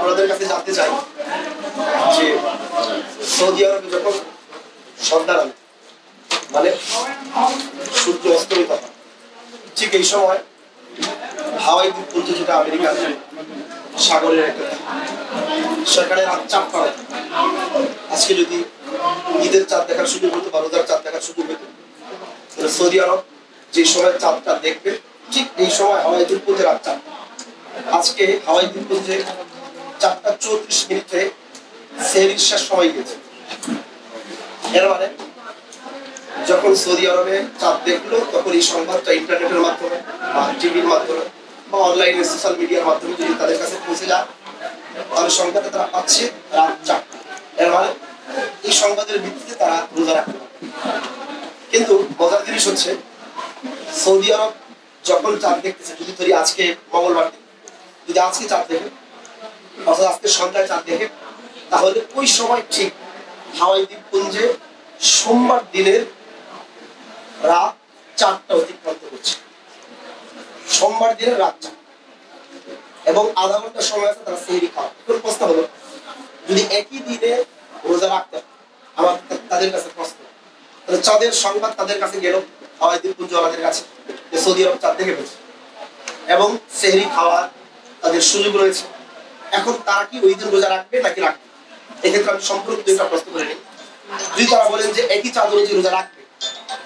আপনাদের কাছে জানতে চাই যে সৌদি আরবে যখন সন্ধ্যা নামে মানে সূর্য অস্তমিত হয়, ঠিক এই সময় হাওয়াই দ্বীপপুঞ্জ যেটা আমেরিকার সাগরের একটা সেখানে রাত 4টা। আজকে যদি ঈদের চাঁদ দেখার সুযোগ হতো বা রোজার চাঁদ দেখার সুযোগ হতো, তাহলে সৌদি আরব যে সময় চাঁদটা দেখবে ঠিক এই সময় হাওয়াই দ্বীপপুঞ্জে রাত 4টা। আজকে হাওয়াই দ্বীপপুঞ্জে 4:34 সেহরির শেষ সময় গেছে। এর মানে যখন সৌদি আরবে চাঁদ দেখলো তখন এই সংবাদটা ইন্টারনেটের মাধ্যমে বা টিভির মাধ্যমে বা অনলাইনে সোশ্যাল মিডিয়ার মাধ্যমে যদি তাদের কাছে পৌঁছে যায়, তাহলে সংবাদটা তারা পাচ্ছে রাত 4টা। এর মানে এই সংবাদের ভিত্তিতে তারা রোজা রাখতে পারে। কিন্তু মজার জিনিস হচ্ছে সৌদি আরব যখন চাঁদ দেখতেছে, যদি ধরি আজকে মঙ্গলবার দিন, যদি আজকে চাঁদ দেখে অর্থাৎ আজকে সন্ধ্যায় চাঁদ দেখে, তাহলে ওই সময় ঠিক হাওয়াই দ্বীপপুঞ্জে সোমবার দিনের রাত 4টা অতিক্রান্ত করছে। সোমবার দিনের রাত 4 এবং আধা ঘন্টা সময় আছে তারা সেহরি খাওয়া। এখন প্রশ্ন হলো, যদি একই দিনে রোজা রাখতে আমার তাদের কাছে প্রশ্ন, তাহলে চাঁদের সংবাদ তাদের কাছে গেল হাওয়াই দ্বীপপুঞ্জ আমাদের কাছে যে সৌদি আরব চাঁদ দেখে ফেলছে এবং সেহরি খাওয়ার তাদের সুযোগ রয়েছে। এখন তারা কি ওই দিন রোজা রাখবে নাকি রাখবে? এক্ষেত্রে আমি সম্পূর্ণ দুইটা প্রশ্ন করে নিই। যদি তারা বলেন যে একই চাঁদ অনুযায়ী রোজা রাখবে,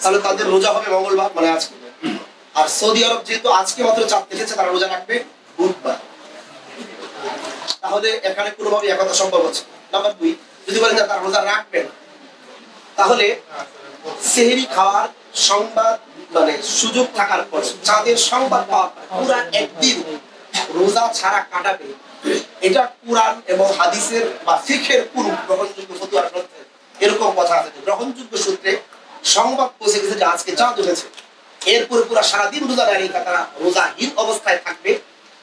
তাহলে তাদের রোজা হবে মঙ্গলবার মানে আজকে। আর সৌদি আরব যেহেতু আজকে মাত্র চাঁদ দেখেছে, তারা রোজা রাখবে বুধবার। তাহলে এখানে কোনোভাবে একতা সম্ভব হচ্ছে। নাম্বার 2, যদি বলেন যে তারা রোজা রাখবে না, তাহলে সেহরি খাওয়ার সংবাদ মানে সুযোগ থাকার পর চাঁদের সংবাদ পাওয়ার পর পুরা একদিন রোজা ছাড়া কাটাবে, এটা কুরআন এবং হাদিসের বা ফিকহের কোন গ্রহণযোগ্য ফতোয়ার গ্রন্থে এরকম কথা আছে। গ্রহণযোগ্য সূত্রে সংবাদ পৌঁছে গেছে যে আজকে চাঁদ উঠেছে, এরপরে পুরা সারাদিন রোজা না রেখে তারা রোজাহীন অবস্থায় থাকবে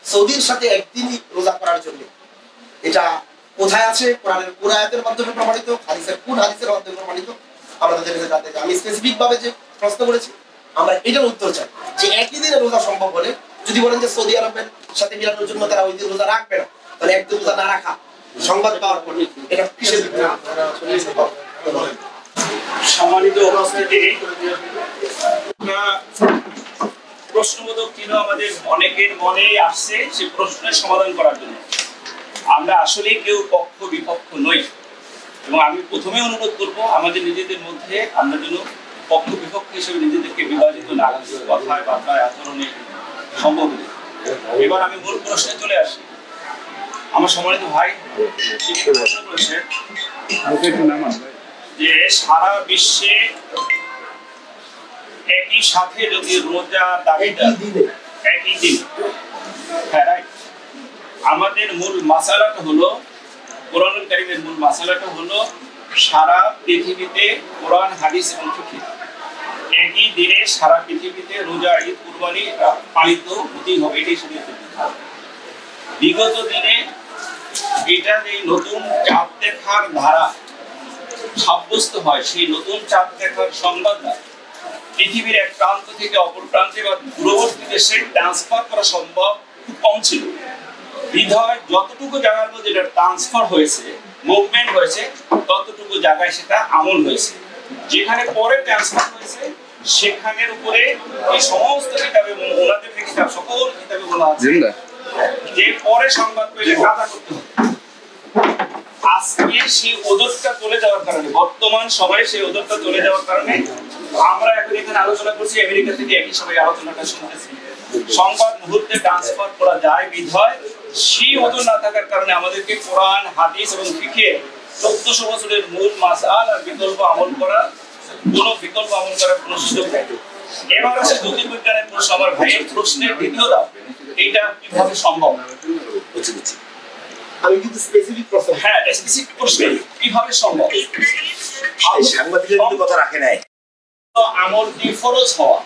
সৌদির সাথে একদিনই রোজা করার জন্য। এটা কোথায় আছে? কোরআনের কোন আয়াতের মাধ্যমে প্রমাণিত, হাদিসের কোন হাদিসের মাধ্যমে প্রমাণিত? আমরা তাদের কাছে জানতে চাই। আমি স্পেসিফিক ভাবে যে প্রশ্ন করেছি, আমরা এটার উত্তর চাই যে একই দিনে রোজা সম্ভব হলে, যদি বলেন যে সৌদি আরবের সাথে মিলানোর জন্য তারা ওই দিন রোজা রাখবে না, তাহলে একদিন রোজা না রাখা সংবাদ পাওয়ার পর এটা কিসের ভিত্তিতে? সম্মানিত উপস্থিতি, প্রশ্নবোধক চিহ্ন আমাদের অনেকের মনেই আসছে সে প্রশ্নের সমাধান করার জন্য। আমরা আসলে কেউ পক্ষ বিপক্ষ নই, এবং আমি প্রথমে অনুরোধ করব আমাদের নিজেদের মধ্যে আমরা যেন পক্ষ বিপক্ষ হিসেবে নিজেদেরকে বিভাজিত না করি, কথায় বার্তায় আচরণে সম্ভব নেই। এবার আমি মূল প্রশ্নে চলে আসি। আমার সম্মানিত ভাই প্রশ্ন করেছে যে সারা বিশ্বে একই সাথে যদি রোজা দাবিদার একই দিন, হ্যাঁ রাইট, আমাদের মূল মাসালাটা হলো, কোরআনুল কারীমের মূল মাসালাটা হলো সারা পৃথিবীতে কোরআন হাদিস এবং ফিকহ একই দিনে সারা পৃথিবীতে রোজা ঈদ কুরবানি পালিত হতেই হবে, এটাই শরীয়তের বিধান। বিগত দিনে এটা যে নতুন চাঁদ দেখার ধারা সাব্যস্ত হয়, সেই নতুন চাঁদ দেখার সংবাদটা পৃথিবীর এক প্রান্ত থেকে অপর প্রান্তে বা দূরবর্তী দেশে ট্রান্সফার করা সম্ভব খুব কম ছিল। বিধায় যতটুকু জায়গার মধ্যে এটা ট্রান্সফার হয়েছে, মুভমেন্ট হয়েছে, ততটুকু জায়গায় সেটা আমল হয়েছে। যেখানে পরে ট্রান্সফার হয়েছে সেখানের উপরে এই সমস্ত কিতাবে, ওনাদের যে কিতাব, সকল কিতাবে বলা আছে যে পরে সংবাদ পেলে কাদা করতে হবে। আজকে সেই ওজরটা চলে যাওয়ার কারণে, বর্তমান সময়ে সেই ওজরটা চলে যাওয়ার কারণে আমরা এখন এখানে আলোচনা করছি, আমেরিকা থেকে একই সময় আলোচনাটা শুনতেছি। সংবাদ মুহূর্তে ট্রান্সফার করা যায় বিধায় সেই ওজন না থাকার কারণে আমাদেরকে কোরআন হাদিস এবং ফিকহে 1400 বছরের মূল মাসাল আর বিকল্প আমল করার কোনো সুযোগ নেই। এবার আছে জ্যোতির্বিজ্ঞানের প্রশ্ন। আমার ভাইয়ের প্রশ্নের দ্বিতীয় ধাপ, এটা কিভাবে সম্ভব? আমি কিন্তু স্পেসিফিক প্রশ্ন, হ্যাঁ স্পেসিফিক প্রশ্ন কিভাবে সম্ভব? সাংবাদিকরা কিন্তু কথা রাখে নাই। আমলটি ফরজ হওয়া,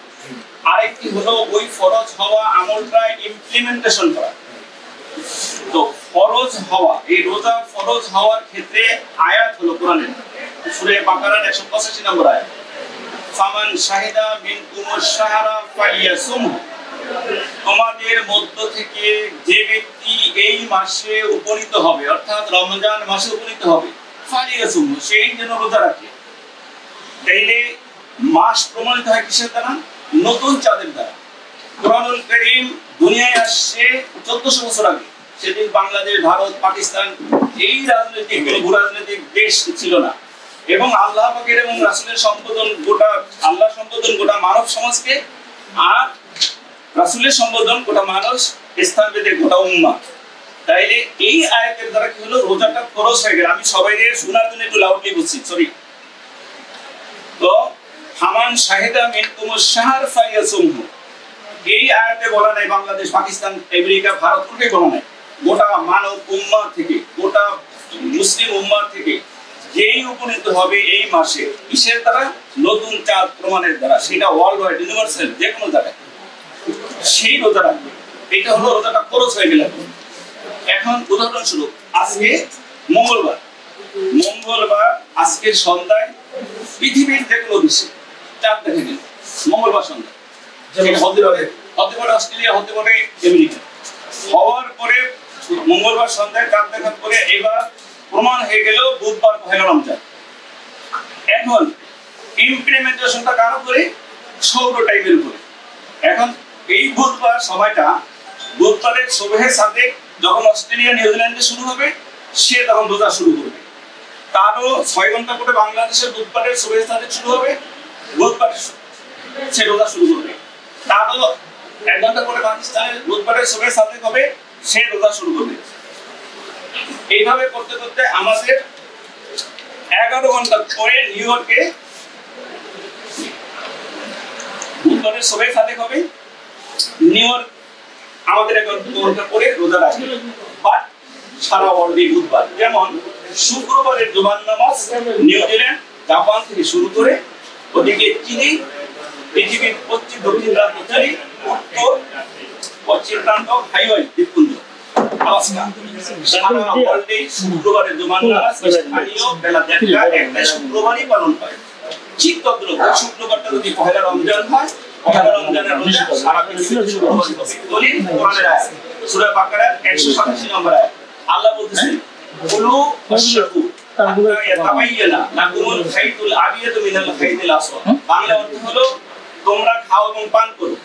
আরেকটি হলো ওই ফরজ হওয়া আমলটা ইমপ্লিমেন্টেশন করা। তো ফরজ হওয়া, এই রোজা ফরজ হওয়ার ক্ষেত্রে আয়াত হলো কোরআনের সূরা বাকারার 185 নম্বর আয়াত, ফামান শাহিদা মিনকুমুশ শাহরা ফালিয়াসুম, তোমাদের মধ্য থেকে যে ব্যক্তি এই মাসে উপনীত হবে, অর্থাৎ রমজান মাসে উপনীত হবে, ফালিয়াসুম, সেই যেন রোজা রাখে। তাইলে মাস প্রমাণিত হয় কিসের দ্বারা? নতুন চাঁদের দ্বারা। কুরআনুল কারীম দুনিয়ায় আসছে 1400 বছর আগে। সেদিন বাংলাদেশ, ভারত, পাকিস্তান এই রাজনৈতিক ভূ রাজনৈতিক দেশ ছিল না, এবং আল্লাহ পাকের এবং রাসূলের সম্বোধন গোটা আল্লাহ সম্বোধন গোটা মানব সমাজকে, আর রাসূলের সম্বোধন গোটা মানুষ স্থান ভেদে গোটা উম্মাহ। তাইলে এই আয়াতের দ্বারা কি হলো? রোজাটা ফরজ হয়ে গেল। আমি সবাইকে শোনার জন্য একটু লাউডলি বলছি, সরি। তো ফামান শাহিদা মিনকুমুশ শাহর ফালিয়াসুমহু, এই আয়াতে বলা নাই বাংলাদেশ, পাকিস্তান, আমেরিকা, ভারত কোথায় বলা নাই। গোটা মানব উম্মাহ থেকে, গোটা মুসলিম উম্মাহ থেকে যেই উপনীত হবে এই মাসে, কিসের দ্বারা? নতুন চাঁদ প্রমাণের দ্বারা। সেটা ওয়ার্ল্ড ওয়াইড, ইউনিভার্সাল, যে কোনো জায়গায় সেই রোজা রাখবে। এটা হলো রোজাটা ফরজ হয়ে গেল। এখন উদাহরণস্বরূপ আজকে মঙ্গলবার, আজকের সন্ধ্যায় পৃথিবীর যে কোনো দেশে চাঁদ দেখা গেল মঙ্গলবার সন্ধ্যায়। হতে পারে অস্ট্রেলিয়া, হতে পারে আমেরিকা। হওয়ার পরে মঙ্গলবার সন্ধ্যায় চাঁদ দেখার পরে এবার প্রমাণ হয়ে গেল বুধবার পহেলা রমজান। এখন ইমপ্লিমেন্টেশনটা কার উপরে? সৌর টাইমের উপরে। এখন এই বুধবার সময়টা, বুধবারের সুবহে সাদেক যখন অস্ট্রেলিয়া নিউজিল্যান্ডে শুরু হবে, সে তখন রোজা শুরু করবে। তারও 6 ঘন্টা পরে বাংলাদেশের বুধবারের সুবহে সাদেক শুরু হবে, বুধবার সে রোজা শুরু করবে। তারও 1 ঘন্টা পরে পাকিস্তানের বুধবারের সুবহে সাদেক হবে, সে রোজা শুরু করবে। এইভাবে করতে করতে আমাদের 11 ঘন্টা পরে নিউ ইয়র্কে বুধবারের সুবহে সাদেক হবে, নিউ ইয়র্ক আমাদের 11 ঘন্টা পরে রোজা রাখবে। বাট সারা ওয়ার্ল্ডে বুধবার, যেমন শুক্রবারের জুমার নামাজ নিউজিল্যান্ড, জাপান থেকে শুরু করে ওদিকে চিলি, পৃথিবীর পশ্চিম দক্ষিণ প্রান্ত, ইতালি, উত্তর পশ্চিম প্রান্ত, হাইওয়ে দ্বীপপুঞ্জ, সারা ওয়ার্ল্ডে শুক্রবারের জুমার নামাজ স্থানীয় বেলা 1টা শুক্রবারই পালন হয়। ঠিক তদ্রুপ শুক্রবারটা যদি পহেলা রমজান হয়, পহেলা রমজানের রোজা সারা পৃথিবীতে শুক্রবারই হবে। দলিল কোরআনের আয়াত, সূরা বাকারার 187 নম্বর আয়াত। আল্লাহ বলতেছেন, কুলু ওয়াশরাবু হাত্তা ইয়াতাবায়্যানা লাকুমুল খাইতুল আবিয়াদু মিনাল খাইতিল আসওয়াদ। বাংলা অর্থ হলো, তোমরা খাও এবং পান করো,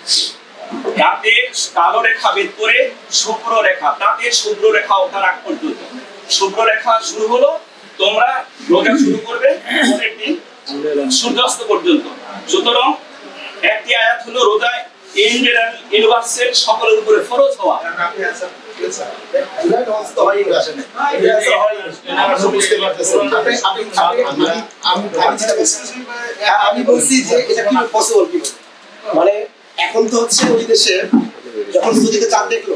দাঁতের কালো রেখা ভেদ করে শুভ্র রেখা, দাঁতের শুভ্র রেখা ওঠার আগ পর্যন্ত। শুভ্র রেখা শুরু হলো, তোমরা রোজা শুরু করবে পরের দিন সূর্যাস্ত পর্যন্ত। সুতরাং একটি আয়াত হলো রোজা ইন জেনারেল, ইউনিভার্সাল, সকলের উপরে ফরজ হওয়া। আমি বলছি যে এটা কি পসিবল, কি মানে এখন তো হচ্ছে ওই দেশে যখন সৌদিতে চাঁদ দেখলো,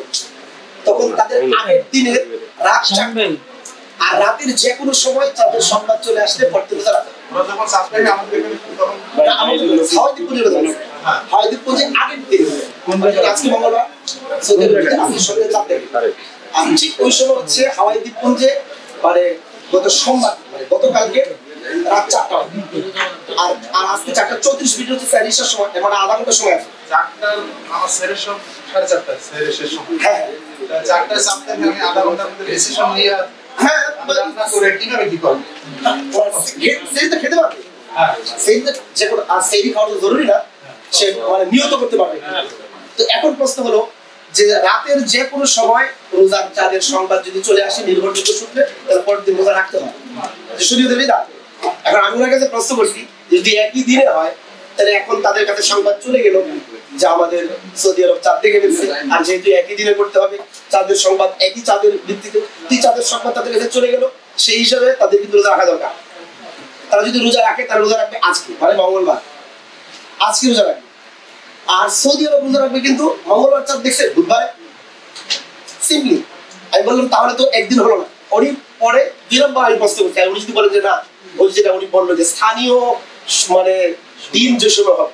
তখন তাদের আগের দিনের রাত 4টা, আর রাতের যে কোনো সময় চাঁদের সংবাদ চলে আসলে পড়তে রোজা রাখে। হাওয়াই দ্বীপপুঞ্জে আগের দিন, আজকে মঙ্গলবার, সৌদি আরবে আজকের সন্ধ্যায় চাঁদ দেখে। আর ঠিক ওই সময় হচ্ছে হাওয়াই দ্বীপপুঞ্জে মানে গত সোমবার, মানে গতকালকে রাত 4টা, আর আজকে 4:34 হচ্ছে স্যারিশার সময়, মানে আধা ঘন্টা সময় আছে। 4টার আমার সেরের সব 4:30 সেরের শেষ সময়। হ্যাঁ, 4টায় চাপতে আমি আধা ঘন্টার মধ্যে ডিসিশন নিয়ে রান্না করে কিভাবে কি করব? সেই তো খেতে পারবে। হ্যাঁ, সেই তো যে কোনো, আর সেই খাওয়া তো জরুরি না, সে মানে নিয়ত করতে পারবে। তো এখন প্রশ্ন হলো যে রাতের যে কোনো সময় রোজার চাঁদের সংবাদ যদি চলে আসে নির্ভরযোগ্য সূত্রে, তাহলে পরের দিন রোজা রাখতে হবে, শরীয়তের বিধান। এখন আমি ওনার কাছে প্রশ্ন করছি, যদি একই দিনে হয়, তাহলে এখন তাদের কাছে সংবাদ চলে গেল যে আমাদের সৌদি আরব চাঁদ দেখে ফেলছে, আর যেহেতু একই দিনে করতে হবে, চাঁদের সংবাদ একই চাঁদের ভিত্তিতে, চাঁদের সংবাদ তাদের কাছে চলে গেল, সেই হিসাবে তাদের কিন্তু রোজা রাখা দরকার। তারা যদি রোজা রাখে, তারা রোজা রাখবে আজকে, মানে মঙ্গলবার, আজকে রোজা রাখবে। আর সৌদি আরব রোজা রাখবে কিন্তু মঙ্গলবার চাঁদ দেখছে বুধবারে। সিম্পলি আমি বললাম তাহলে তো একদিন হলো না। উনি পরে 2 নম্বর আমি প্রশ্ন করছি, উনি যদি বলেন যে না, ওই যেটা উনি বললো যে স্থানীয় মানে দিন যে সময় হবে,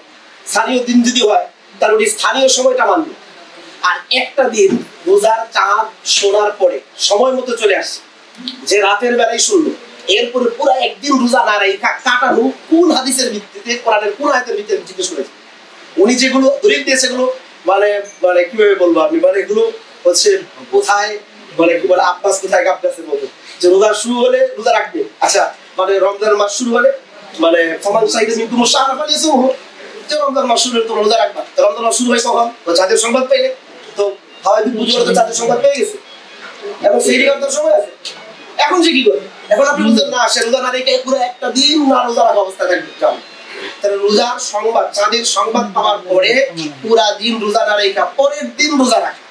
স্থানীয় দিন যদি হয়, তাহলে উনি স্থানীয় সময়টা মানবে। আর একটা দিন রোজার চাঁদ শোনার পরে সময় মতো চলে আসছে, যে রাতের বেলায় শুনলো, এরপরে পুরো একদিন রোজা না রাখা কাটানো কোন হাদিসের ভিত্তিতে, কোরআনের কোন আয়াতের ভিত্তিতে জিজ্ঞেস করেছে। উনি যেগুলো দলিল দিয়েছে সেগুলো মানে মানে কিভাবে বলবো আমি, মানে এগুলো হচ্ছে কোথায় মানে কি বলে আব্বাস কোথায় গাব্বাসের মতো, যে রোজা শুরু হলে রোজা রাখবে। আচ্ছা মানে রমজান মাস শুরু হলে মানে ফমান সাইদে মিনকুম মুশাররাফ আলাইহিম, যে রমজান মাস শুরু হলে তোমরা রোজা রাখবা। তো রমজান মাস শুরু হয় কখন? তো চাঁদের সংবাদ পেলে, তো হাওয়াইতে বুঝলো তো চাঁদের সংবাদ পেয়ে গেছে এবং সেই দিকে সময় আছে। এখন সে কি করে? এখন আপনি বলছেন না সে রোজা না রেখে পুরো একটা দিন না রোজা রাখা অবস্থা থাকবে, যাও তাহলে রোজার সংবাদ, চাঁদের সংবাদ পাওয়ার পরে পুরা দিন রোজা না রেখা পরের দিন রোজা রাখা,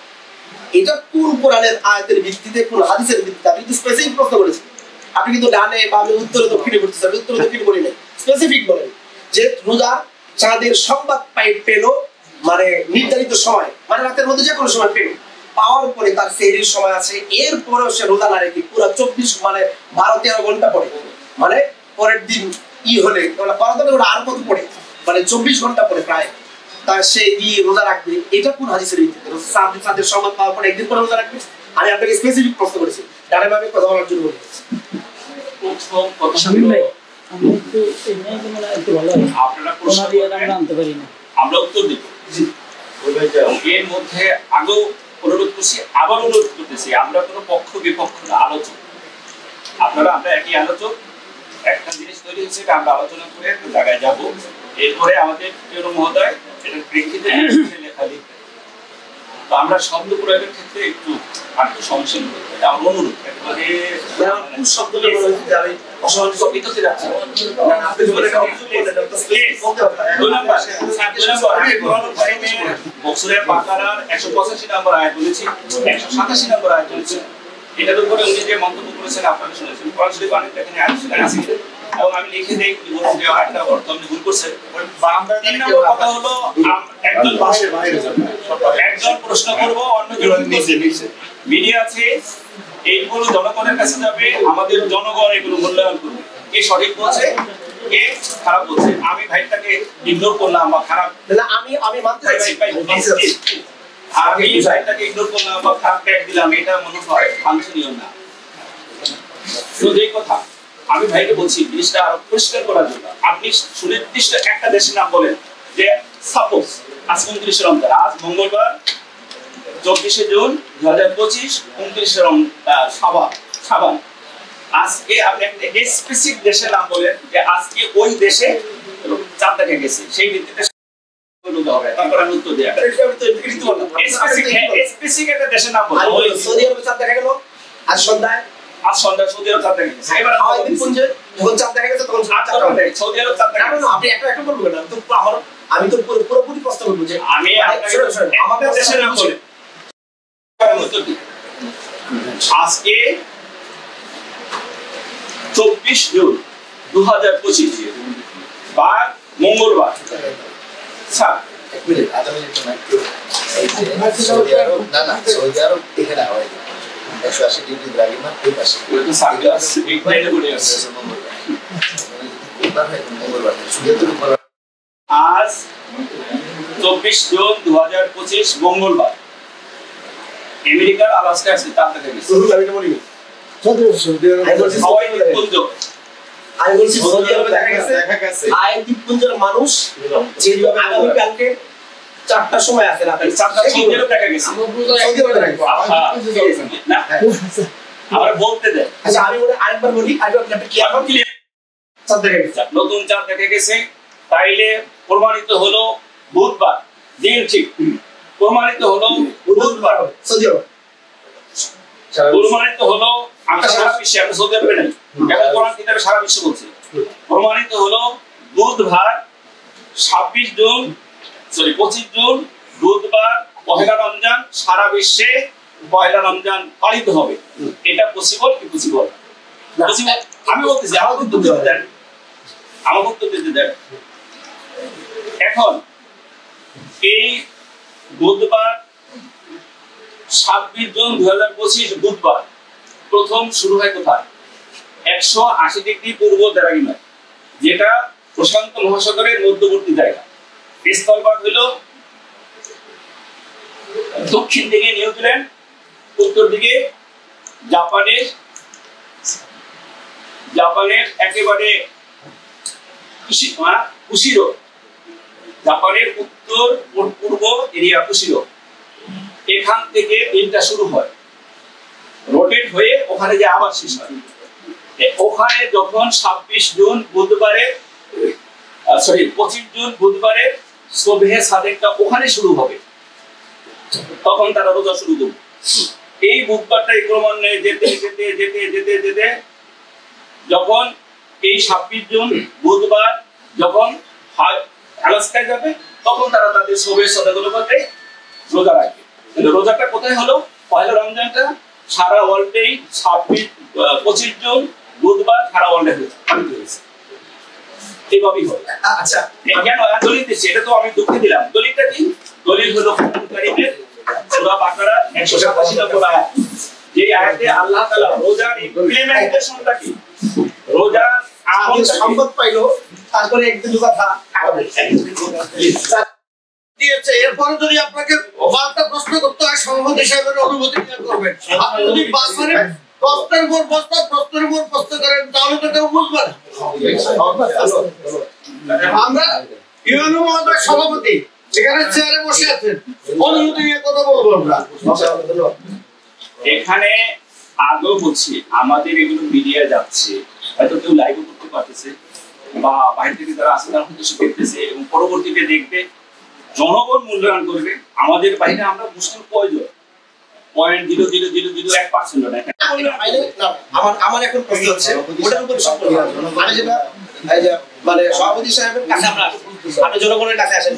এটা কোন কোরআনের আয়াতের ভিত্তিতে, কোন হাদিসের ভিত্তিতে? আপনি কিন্তু স্পেসিফিক প্রশ্ন করেছেন, আপনি কিন্তু ডানে বামে উত্তরে দক্ষিণে করতেছেন, উত্তরে দক্ষিণে করি নাই, স্পেসিফিক বলেন যে রোজা চাঁদের সংবাদ পেল মানে নির্ধারিত সময়, মানে রাতের মধ্যে যে কোনো সময় পেল, পাওয়ার পরে তার সেহরির সময় আছে, এরপরেও সে রোজা না রেখে পুরো 24 মানে 12-13 ঘন্টা পরে, মানে পরের দিন ই হলে আর কত পড়ে, মানে 24 ঘন্টা পরে প্রায়, তা সে রোজা রাখবে। এটা কোন হাদিসের ভিত্তিতে? চাঁদের সংবাদ পাওয়ার পরে একদিন পরে রোজা রাখবে? আমি আপনাকে স্পেসিফিক প্রশ্ন করেছি, ডানে বামে কথা বলার জন্য বলেছি। আমরা উত্তর দিব, এর মধ্যে আগেও অনুরোধ করছি, আবার অনুরোধ করতেছি, আমরা কোনো পক্ষ বিপক্ষ না, আলোচক। আপনারা আমরা একই আলোচক, একটা জিনিস তৈরি হচ্ছে আমরা আলোচনা করে একটা জায়গায় যাবো, এরপরে আমাদের প্রিয় মহোদয় এটার প্রেক্ষিতে লেখা লিখবে। তো আমরা শব্দ প্রয়োগের ক্ষেত্রে একটু আরেকটু সমস্যা নেই, এটা আমার অনুরোধ। একেবারে শব্দটা বলে যাবে অসহজ কপি তো যাচ্ছে না, আপনি বলে কাউকে বলেন তো প্লিজ দুই নাম্বার আমি কোরআনুল কারীমের বছরে বাকারার 185 নম্বর আয়াত বলেছি, 187 নম্বর আয়াত বলেছি। এটার উপরে উনি যে মন্তব্য করেছেন আপনারা শুনেছেন, কোরআন শরীফ অনেক এখানে আছে এবং আমি লিখে দেই উনি বলেন যে আয়াতটা অর্থ আপনি ভুল করছেন। তিন নম্বর কথা হলো একজন একজন প্রশ্ন করব, অন্যজন মিডিয়া আছে, এইগুলো জনগণের কাছে যাবে, আমাদের জনগণ এগুলো মূল্যায়ন করবে, কে সঠিক বলছে কে খারাপ বলছে। আমি ভাইটাকে ইগনোর করলাম বা খারাপ, আমি মানতে চাইছি আমি ভাইটাকে ইগনোর করলাম বা খারাপ ট্যাগ দিলাম, এটা মনে হয় বাঞ্ছনীয় না। তো যেই কথা আমি ভাইকে বলছি জিনিসটা আরো পরিষ্কার করার জন্য, আপনি সুনির্দিষ্ট একটা দেশের নাম বলেন, যে সাপোজ আজ 29 রমজান, আজ মঙ্গলবার 24 জুন 2025, 29 শাবান, আজকে আপনি একটা স্পেসিফিক দেশের নাম বলেন যে আজকে ওই দেশে চাঁদ দেখা গেছে, সেই ভিত্তিতে হবে, তারপর আমি উত্তর দিই। স্পেসিফিক একটা দেশের নাম বলেন, সৌদি আরবে চাঁদ দেখা গেল আজ সন্ধ্যায়, সৌদি আরব চাঁদ দেখা গেছে, এবার হাওয়াই দ্বীপপুঞ্জে যখন চাঁদ দেখা গেছে তখন সৌদি আরব চাঁদ দেখা গেছে। আপনি একটা বলবেন না, আমি তো পুরোপুরি প্রশ্ন করবো যে আমি আমাদের দেশের নাম বলেন। আজকে 24 জুন 2025 বার মঙ্গলবার। স্যার এক মিনিট, আধা মিনিট সৌদি আরব এখানে হয় 180 ডিগ্রি দ্রাঘিমা এই পাশে, তো সার্কাস এই প্লেনে ঘুরে আসছে। আজ 24 জুন 2025 মঙ্গলবার, আমেরিকার আলাস্কা আছে চাঁদ দেখা গেছে। হাওয়াই দ্বীপপুঞ্জ, আমি বলছি সৌদি আরবে দেখা গেছে, হাওয়াই দ্বীপপুঞ্জের মানুষ যেহেতু আগামী কালকে 4টার সময় আছে রাতে 4টা সৌদি আরব দেখা গেছে, সৌদি আরবে দেখা গেছে না আমরা বলতে দেয়। আচ্ছা আমি আরেকবার বলি, আপনি কি এখন ক্লিয়ার চাঁদ দেখা গেছে, নতুন চাঁদ দেখা গেছে, তাইলে প্রমাণিত হলো বুধবার দিন, ঠিক প্রমাণিত হলো বুধবার সৌদি আরব, প্রমাণিত হলো আমরা সারা বিশ্বে, আমরা সৌদি আরবে নাই এবং কোরআন কিতাবে সারা বিশ্ব বলছে, প্রমাণিত হলো বুধবার 25 জুন 25 জুন বুধবার পহেলা রমজান, সারা বিশ্বে পহেলা রমজান পালিত হবে। এটা পসিবল কি পসিবল না? পসিবল। আমি বলতেছি আমাকে উত্তর দিতে দেন, আমাকে উত্তর দিতে দেন। এখন এই বুধবার 26 জুন 2025 বুধবার প্রথম শুরু হয় কোথায়? 180 ডিগ্রি পূর্ব দ্রাঘিমায়, যেটা প্রশান্ত মহাসাগরের মধ্যবর্তী জায়গা। স্থলভাগ হলো দক্ষিণ দিকে নিউজিল্যান্ড, উত্তর দিকে জাপানের একেবারে কুশিরো জাপানের উত্তর পূর্ব এরিয়া কুশিরো, এখান থেকে দিনটা শুরু হয়, রোটেট হয়ে ওখানে যে আবার শেষ হয়। ওখানে যখন 26 জুন বুধবারে 25 জুন বুধবারে সুবহে সাদেকটা ওখানে শুরু হবে, তখন তারা রোজা শুরু করবে। এই বুধবারটাই ক্রমান্বয়ে যেতে যেতে যেতে যেতে যেতে যখন এই 26 জুন বুধবার যখন আলাস্কায় যাবে, তখন তারা তাদের সুবহে সাদেকগুলো করতে রোজা রাখবে। রোজাটা কোথায় হলো? পয়লা রমজানটা সারা ওয়ার্ল্ডেই 25 জুন বুধবার সারা ওয়ার্ল্ডে হয়েছে। এইভাবেই হয়। আচ্ছা, কেন দলিল দিচ্ছি? এটা তো আমি দুঃখ দিলাম। দলিলটা কি? দলিল হলো কোরআন কারীমের সূরা বাকারা 187 নম্বর আয়াত, যে আয়াতে আল্লাহ তাআলা রোজার ইমপ্লিমেন্টেশনটা কি, রোজার আমল সম্পদ পাইলো, তারপরে একদিন কথা দিয়েছে। এরপরে যদি আপনাকে বারটা প্রশ্ন করতে হয়, সভাপতি সাহেবের অনুমতি নিয়ে করবেন। আপনি যদি বাসমানে প্রশ্নের উপর প্রশ্ন করেন, তাহলে তো কেউ বুঝবে না। আমরা ইউএনও মহোদয় সভাপতি এখানে চেয়ারে বসে আছেন, অনুমতি নিয়ে কথা বলবো আমরা। এখানে আগেও বলছি, আমাদের এগুলো মিডিয়া যাচ্ছে, হয়তো কেউ লাইভও করতে পারতেছে বা বাইরে থেকে যারা আসে তারা হয়তো দেখতেছে এবং পরবর্তীতে দেখবে, জনগণ মূল্যায়ন করবে। আমাদের বাইরে আমরা মুসলিম কয়জন? 0.0001% না। আমার এখন প্রশ্ন হচ্ছে ওটার উপরে সম্পূর্ণ আমি যেটা মানে সভাপতি সাহেবের কাছে আমরা আপনি জনগণের কাছে আসেন,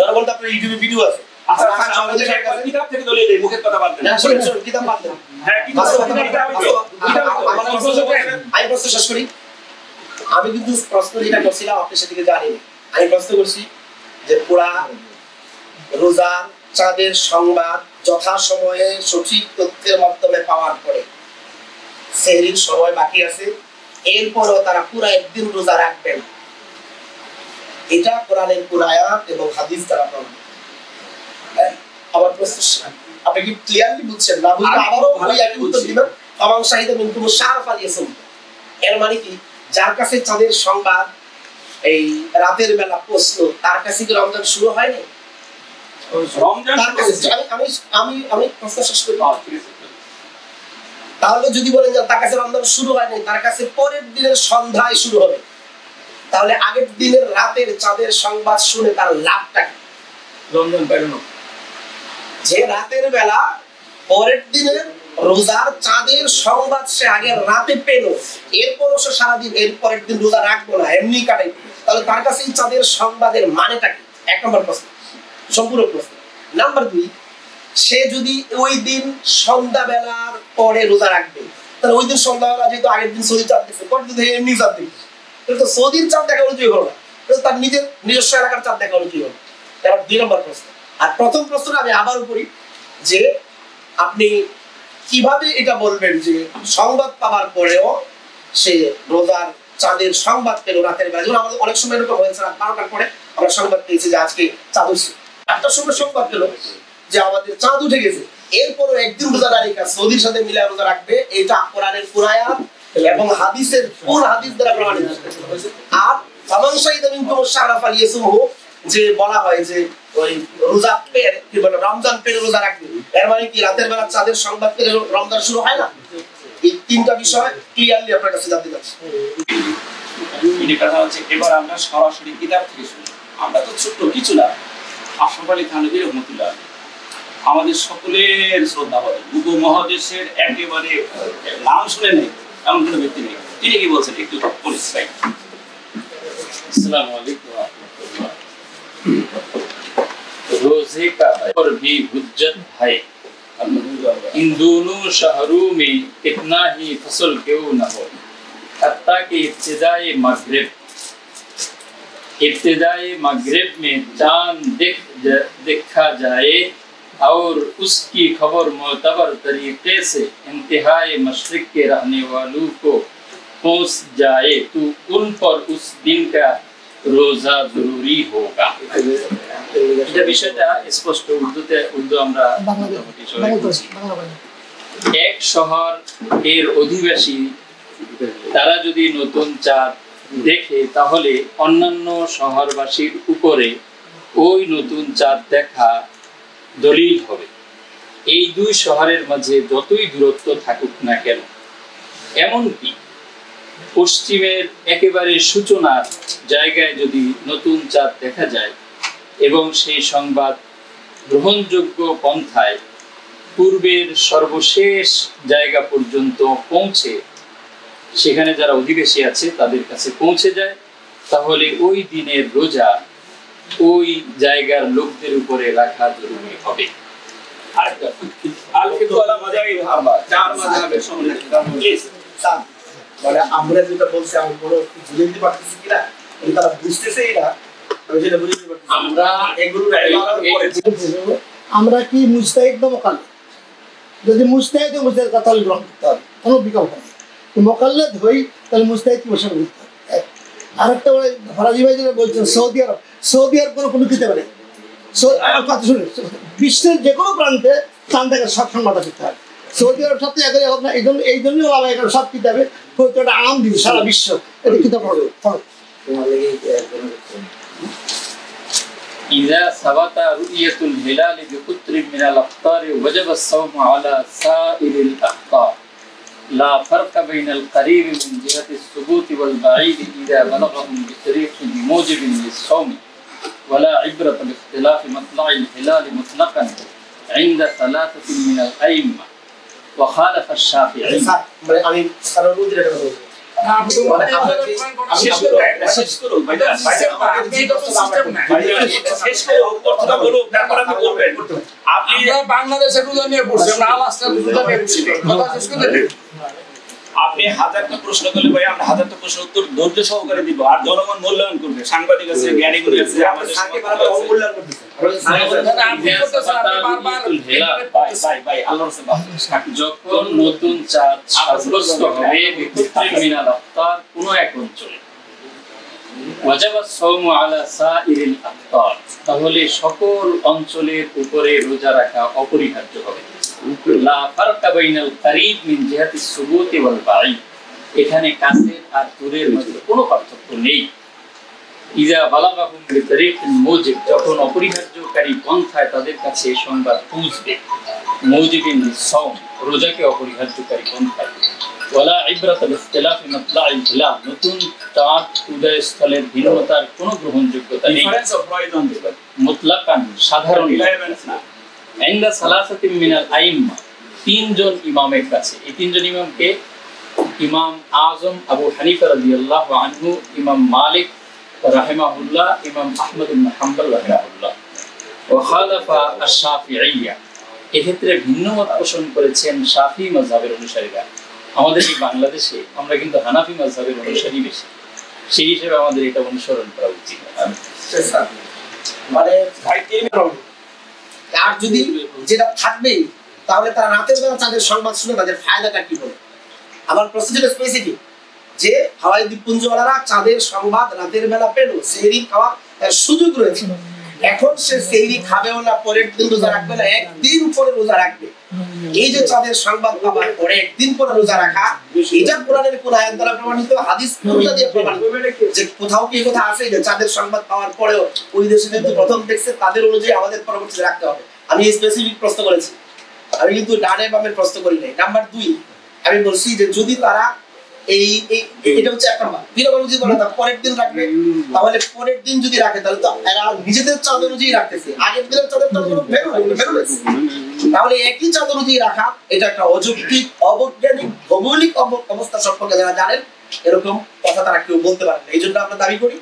জনগণ তো আপনার ইউটিউবে ভিডিও আছে। আচ্ছা, সভাপতি সাহেব কিতাব থেকে দলিয়ে দেই, মুখের কথা বাদ দেন। না, শুনুন কিতাব বাদ দেন। হ্যাঁ, কিতাব আমি প্রশ্ন শেষ করি। আমি কিন্তু প্রশ্ন যেটা করছিলাম আপনি সেদিকে জানিনি। আমি প্রশ্ন করছি যে পুরা রোজার চাঁদের সংবাদ যথাসময়ে সঠিক তথ্যের মাধ্যমে পাওয়ার পরে সেহরির সময় বাকি আছে, এরপরও তারা পুরা একদিন রোজা রাখবেন, এটা কোরআনের কোন আয়াত এবং হাদিস দ্বারা প্রমাণ। আবার প্রশ্ন আপনি কি ক্লিয়ারলি বুঝছেন না? বুঝলে আবারও ওই একই উত্তর দিবেন। আমার শাহিদা মিনকুম শারফ আলিয়াসুম, এর মানে কি যার কাছে চাঁদের সংবাদ এই রাতের বেলা প্রশ্ন, তার কাছে কি রমজান শুরু হয়নি? আমি প্রশ্ন শেষ করি। তাহলে যদি বলেন যে তার কাছে রমজান শুরু হয়নি, তার কাছে পরের দিনের সন্ধ্যায় শুরু হবে, তাহলে আগের দিনের রাতের চাঁদের সংবাদ শুনে তার লাভটা কি? রমজান পেরোনো, যে রাতের বেলা পরের দিনের রোজার চাঁদের সংবাদ সে আগের রাতে পেল, এরপরও সে সারাদিন এর পরের দিন রোজা রাখবো না, এমনি কাটাই, তাহলে তার কাছে এই চাঁদের সংবাদের মানেটা কি? 1 নম্বর প্রশ্ন, সম্পূর্ণ প্রশ্ন। নাম্বার 2, সে যদি ওই দিন সন্ধ্যাবেলার পরে রোজা রাখবে, তাহলে ওই দিন সন্ধ্যাবেলা যেহেতু আগের দিন সৌদি চাঁদ দেখছে, পরের দিন এমনি চাঁদ দেখছে, তাহলে তো সৌদির চাঁদ দেখা অনুযায়ী হলো না, তার নিজস্ব এলাকার চাঁদ দেখা অনুযায়ী হলো। এবার 2 নম্বর প্রশ্ন। আর প্রথম প্রশ্নটা আমি আবারও করি যে আপনি কিভাবে এটা বলবেন যে সংবাদ পাওয়ার পরেও সে রোজার চাঁদের সংবাদ পেল রাতের বেলা? যেমন আমাদের অনেক সময় এরকম হয়েছে, রাত 12টার পরে আমরা সংবাদ পেয়েছি যে আজকে চাঁদ উঠছে, 8টার সময় সংবাদ পেল যে আমাদের চাঁদ উঠে গেছে, এরপরও একদিন রোজা রাখা সৌদির সাথে মিলে রোজা রাখবে, এটা কোরআনের কোন আয়াত এবং হাদিসের কোন হাদিস দ্বারা প্রমাণিত? আর ফামান শাহিদা মিনকুম শাহরা ফালিয়াসুমহু, যে বলা হয় যে ওই রোজা পেয়ে কি বলে রমজান পেয়ে রোজা রাখবে, এর মানে কি রাতের বেলা চাঁদের সংবাদ পেলে রমজান শুরু হয় না? এই 3টা বিষয় ক্লিয়ারলি আপনার কাছে জানতে চাচ্ছি। এই কথা হচ্ছে, এবার আমরা সরাসরি কিতাব থেকে শুনি। আমরা তো ছোট্ট কিছু না, আশরাফ আলী থানভী রহমতুল্লাহ আমাদের সকলের শ্রদ্ধা করে, উপমহাদেশের একেবারে নাম শুনে নেই এমন কোনো ব্যক্তি নেই। তিনি কি বলছেন একটু বলিস। अस्सलामु अलैकुम व रहमतुल्लाह। रोजे का और भी हुज्जत है, इन दोनों शहरों में कितना ही फसल क्यों न हो, हत्ता कि इब्तिदाई मगरिब में चांद देखा जाए और उसकी खबर मोतबर तरीके से इंतहाई मशरिक के रहने वालों को पहुंच जाए तो उन पर उस दिन का रोजा जरूरी होगा। এটা বিষয়টা স্পষ্ট উর্দু আমরা এক শহর এর অধিবাসী তারা যদি নতুন চাঁদ দেখে তাহলে অন্যান্য শহরবাসীর উপরে ওই নতুন চাঁদ দেখা দলিল হবে। এই দুই শহরের মাঝে যতই দূরত্ব থাকুক না কেন, এমনকি পশ্চিমের একেবারে সূচনার জায়গায় যদি নতুন চাঁদ দেখা যায় এবং সেই সংবাদ গ্রহণযোগ্য পন্থায় পূর্বের সর্বশেষ জায়গা পর্যন্ত পৌঁছে সেখানে যারা অধিবাসী আছে তাদের কাছে পৌঁছে যায়, তাহলে ওই দিনের রোজা ওই জায়গার লোকদের উপরে রাখা জরুরি হবে। মানে আমরা যেটা বলছি আমি কোনো বুঝে দিতে পারতেছি কিনা, তারা বুঝতেছেই না, আমি সেটা বুঝে দিতে পারতেছি। আমরা এগুলো আমরা কি মুস্তাহিদ না মোকাল্লেদ? যদি মুস্তাহিদ মুস্তাহিদ কথা গ্রহণ করতে হবে, কোনো বিকল্প নেই। মোকাল্লেদ হই তাহলে মুস্তাহিদ কি বসে করতে হবে। আরেকটা ফরাজি ভাই যেটা বলছেন, সৌদি আরব কোনো কিতাবে নেই। কথা শুনে বিশ্বের যে কোনো প্রান্তে চাঁদ দেখার সব সংবাদ করতে হবে। সৌদি আরব সাথে একেবারে হোক না, এই জন্যই বলা হয় এখানে সব কিতাবে একটা আম দিন সারা বিশ্ব এটা কিতাব হবে। إذا ثبت رؤية الهلال بقطر من الأقطار وجب الصوم على سائر الأقطار لا فرق بين القريب من جهة الثبوت والبعيد إذا بلغهم بطريق موجب للصوم ولا عبرة باختلاف مطلع الهلال مطلقا عند ثلاثة من الأئمة وخالف الشافعي আমি কারণ যেটা বলবো বাংলাদেশের রোজা নিয়ে পড়ছি, আমরা আলাস্কার রোজা নিয়ে পড়ছি। আপনি 1000টা প্রশ্ন করলে ভাই আমরা 1000টা প্রশ্ন উত্তর ধৈর্য সহকারে দিব, আর জনগণ মূল্যায়ন করবে। সাংবাদিক আছে, জ্ঞানীগুলো আছে, আমাদের মূল্যায়ন করতেছে। যখন নতুন চাঁদ সাব্যস্ত হবে মিনাল আফতার কোন এক অঞ্চলে, ওয়াজাবা সাওমু আলা সাইরিল আফতার, তাহলে সকল অঞ্চলের উপরে রোজা রাখা অপরিহার্য হবে। লা ফারকা বাইনাল কারীব মিন জিহাতি সুবুতি ওয়াল বাঈদ, এখানে কাছের আর দূরের মধ্যে কোনো পার্থক্য নেই। ইজা বালাগাহুম বিতরিকিন মুজিব, যখন অপরিহার্যকারী পন্থায় তাদের কাছে সংবাদ পৌঁছবে, মুজিবিন লিসাওম, রোজাকে অপরিহার্যকারী পন্থায়। ওয়ালা ইবরাতা বিখতিলাফি মাতলাইল হিলাল, নতুন চাঁদ উদয়স্থলের ভিন্নতার কোনো গ্রহণযোগ্যতা নেই। মুতলাকান, সাধারণ না। ইনদা সালাসাতিন মিনাল আইম্মা, তিনজন ইমামের কাছে। এই তিনজন ইমামকে ইমাম আজম আবু হানিফা রাদিয়াল্লাহু আনহু, ইমাম মালিক রাহিমাহুল্লাহ, ইমাম আহমদ ইবনে হাম্বল রাহিমাহুল্লাহ। ওয়া খালাফা আশ-শাফিঈয়্যা, এক্ষেত্রে ভিন্নমত পোষণ করেছেন শাফি মাযহাবের অনুসারীরা। আমাদের এই বাংলাদেশে আমরা কিন্তু হানাফি মাযহাবের অনুসারী বেশি, সেই হিসেবে আমাদের এটা অনুসরণ করা উচিত। মানে আর যদি যেটা থাকবেই তাহলে তারা রাতের বেলা তাদের সংবাদ শুনে তাদের ফায়দাটা কি হবে? আমার প্রশ্ন ছিল স্পেসিফিক যে হাওয়াই দ্বীপপুঞ্জওয়ালারা চাঁদের সংবাদ রাতের বেলা পেল, সেহরি খাওয়ার সুযোগ রয়েছে। এখন সে সেহরি খাবেও না, পরের দিন রোজা রাখবে না, একদিন পরে রোজা রাখবে। এই যে চাঁদের সংবাদ পাওয়ার পরে একদিন পরে রোজা রাখা, এটা কোরআনের কোন আয়াত দ্বারা প্রমাণিত, হাদিস কোনটা দিয়ে প্রমাণিত? যে কোথাও কি কথা আছে যে চাঁদের সংবাদ পাওয়ার পরেও ওই দেশে কিন্তু প্রথম দেখছে তাদের অনুযায়ী আমাদের পরবর্তীতে রাখতে হবে? আমি এই স্পেসিফিক প্রশ্ন করেছি, আমি কিন্তু ডানে বামের প্রশ্ন করি নাই। নাম্বার 2, আমি বলছি যে যদি তারা এটা হচ্ছে 1 নাম্বার, 2 নাম্বার যদি বলে পরের দিন রাখবে, তাহলে পরের দিন যদি রাখে তাহলে তো এরা নিজেদের চাঁদ অনুযায়ী রাখতেছে, আগের দিনের চাঁদের তো কোনো ভ্যালু নেই। তাহলে একই চাঁদ অনুযায়ী রাখা এটা একটা অযৌক্তিক, অবৈজ্ঞানিক, ভৌগোলিক অবস্থা সম্পর্কে যারা জানেন এরকম কথা তারা কেউ বলতে পারে না। এই জন্য আমরা দাবি করি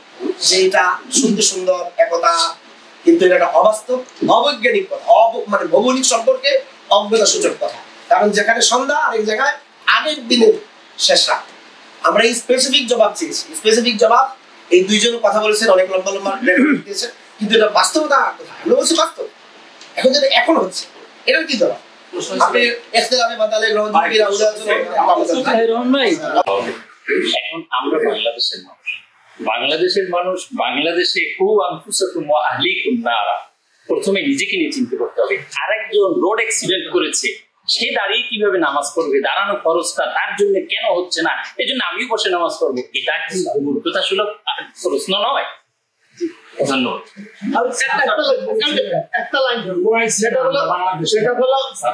যে এটা শুনতে সুন্দর একথা, কিন্তু এটা একটা অবাস্তব, অবৈজ্ঞানিক কথা, মানে ভৌগোলিক সম্পর্কে অজ্ঞতা সূচক কথা। কারণ যেখানে সন্ধ্যা আর এক জায়গায় আগের দিনের শেষ রাত। আমরা এই স্পেসিফিক জবাব চেয়েছি, স্পেসিফিক জবাব এই দুইজন কথা বলেছেন, অনেক লম্বা লম্বা দিয়েছেন, কিন্তু এটা বাস্তবতা কথা, আমরা বলছি বাস্তব। এখন যেটা এখন হচ্ছে এটার কি জবাব? আপনি ইখতিলাফে বাতালে গ্রহণযোগ্য এখন আমরা বাংলাদেশের মানুষ বাংলাদেশে খুব আনফুসাকুম ওয়া আহলিকুম নারা, প্রথমে নিজেকে নিয়ে চিন্তা করতে হবে। আরেকজন রোড অ্যাক্সিডেন্ট করেছে, সে দাঁড়িয়ে কিভাবে নামাজ পড়বে? দাঁড়ানো খরচটা তার জন্য কেন হচ্ছে না, এই জন্য আমিও বসে নামাজ পড়বো, এটা কি মূর্খতা সুলভ প্রশ্ন নয়? ধন্যবাদ। একটা লাইন সেটা হলো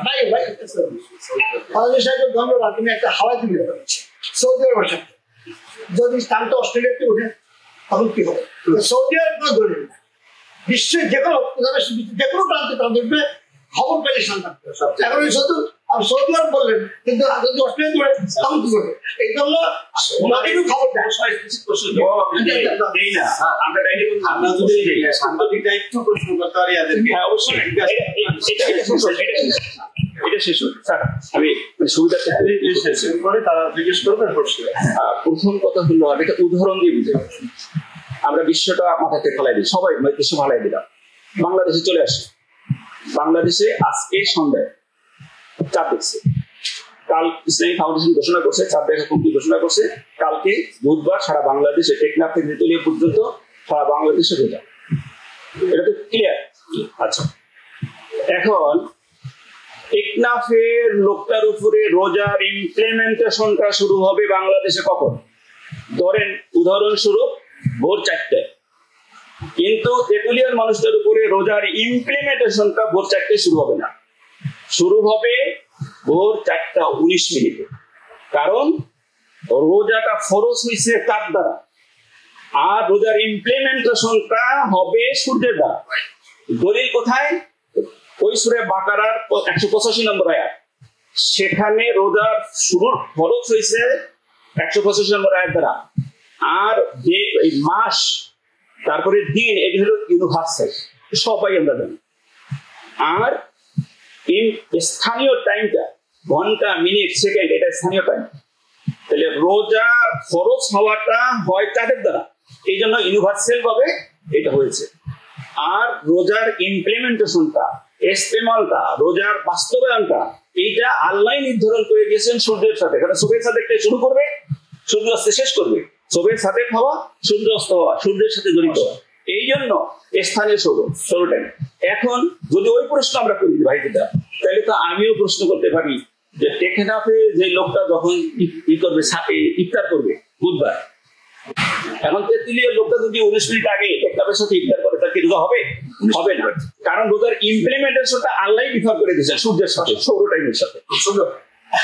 ভাই ফারাজি সাহেবের ধন্যবাদ, তুমি একটা হাওয়া দিলে সৌদি আরবের সাথে যদি স্থানটা অস্ট্রেলিয়াতে উঠে তখন কি হবে? সৌদি আরব কোনো ধরে না, বিশ্বের যে কোনো প্রান্তে তাদের উঠবে, খবর পেলে সন্তান এখন শুধু সৌদি আরব বললেন, কিন্তু যদি অস্ট্রেলিয়া ধরে তখন কি করবে? এই জন্য খবর দেয়। আমরা যদি সাংবাদিকরা একটু প্রশ্ন করতে পারি এটা শেষ হচ্ছে স্যার, আমি সুবিধা করে তারা জিজ্ঞেস করবেন। প্রথম কথা হলো আমি একটা উদাহরণ দিয়ে বুঝে, আমরা বিশ্বটা মাথাতে ফেলাই দিই, সবাই বিশ্ব ফেলাই দিলাম, বাংলাদেশে চলে আসে। বাংলাদেশে আজকে সন্ধ্যায় চাপ দেখছে, কাল ইসলামী ফাউন্ডেশন ঘোষণা করছে চাপ দেখা কমিটি ঘোষণা করছে, কালকে বুধবার সারা বাংলাদেশে টেকনাফ থেকে তেতুলিয়া পর্যন্ত সারা বাংলাদেশে রোজা। এটা তো ক্লিয়ার। আচ্ছা, এখন টেকনাফের লোকটার উপরে রোজার ইমপ্লিমেন্টেশনটা শুরু হবে বাংলাদেশে কখন? ধরেন উদাহরণস্বরূপ ভোর 4টায়, কিন্তু তেতুলিয়ার মানুষদের উপরে রোজার ইমপ্লিমেন্টেশনটা ভোর 4টায় শুরু হবে না, শুরু হবে ভোর 4:19। কারণ রোজাটা ফরজ হয়েছে তার দ্বারা, আর রোজার ইমপ্লিমেন্টেশনটা হবে সূর্যের দ্বারা। দলিল কোথায়? ওই সূরা বাকারার 185 নম্বর আয়াত, সেখানে রোজার শুরুর ফরজ হয়েছে 185 নম্বর আয়াত দ্বারা। আর যে এই মাস তারপরে দিন, এটি হলো ইউনিভার্সাল, সবাই আমরা জানি। আর স্থানীয় টাইমটা ঘন্টা, মিনিট, সেকেন্ড, এটা স্থানীয় টাইম। তাহলে রোজা ফরজ হওয়াটা হয় তাদের দ্বারা, এই জন্য ইউনিভার্সাল ভাবে এটা হয়েছে। আর রোজার ইমপ্লিমেন্টেশনটা, ইস্তেমালটা, রোজার বাস্তবায়নটা, এইটা আল্লাহ নির্ধারণ করে দিয়েছেন সূর্যের সাথে। কারণ সূর্যের সাথে শুরু করবে, সূর্য অস্তে শেষ করবে। সূর্যের সাথে হওয়া, সূর্য অস্ত হওয়া, সূর্যের সাথে জড়িত। এই জন্য স্থানীয় সৌর টাইম। এখন যদি ওই প্রশ্ন আমরা করি ভাইটা, তাহলে তো আমিও প্রশ্ন করতে পারি যে টেকনাফে যে লোকটা যখন করবে, ইফতার করবে বুধবার, এখন তেতুলিয়ার লোকটা যদি 19 মিনিট আগে টেকনাফের সাথে ইফতার করে, তার কি রোজা হবে? হবে না। কারণ রোজার ইমপ্লিমেন্টেশনটা আল্লাহ ডিফার করে দিয়েছেন সূর্যের সাথে, সৌর টাইমের সাথে।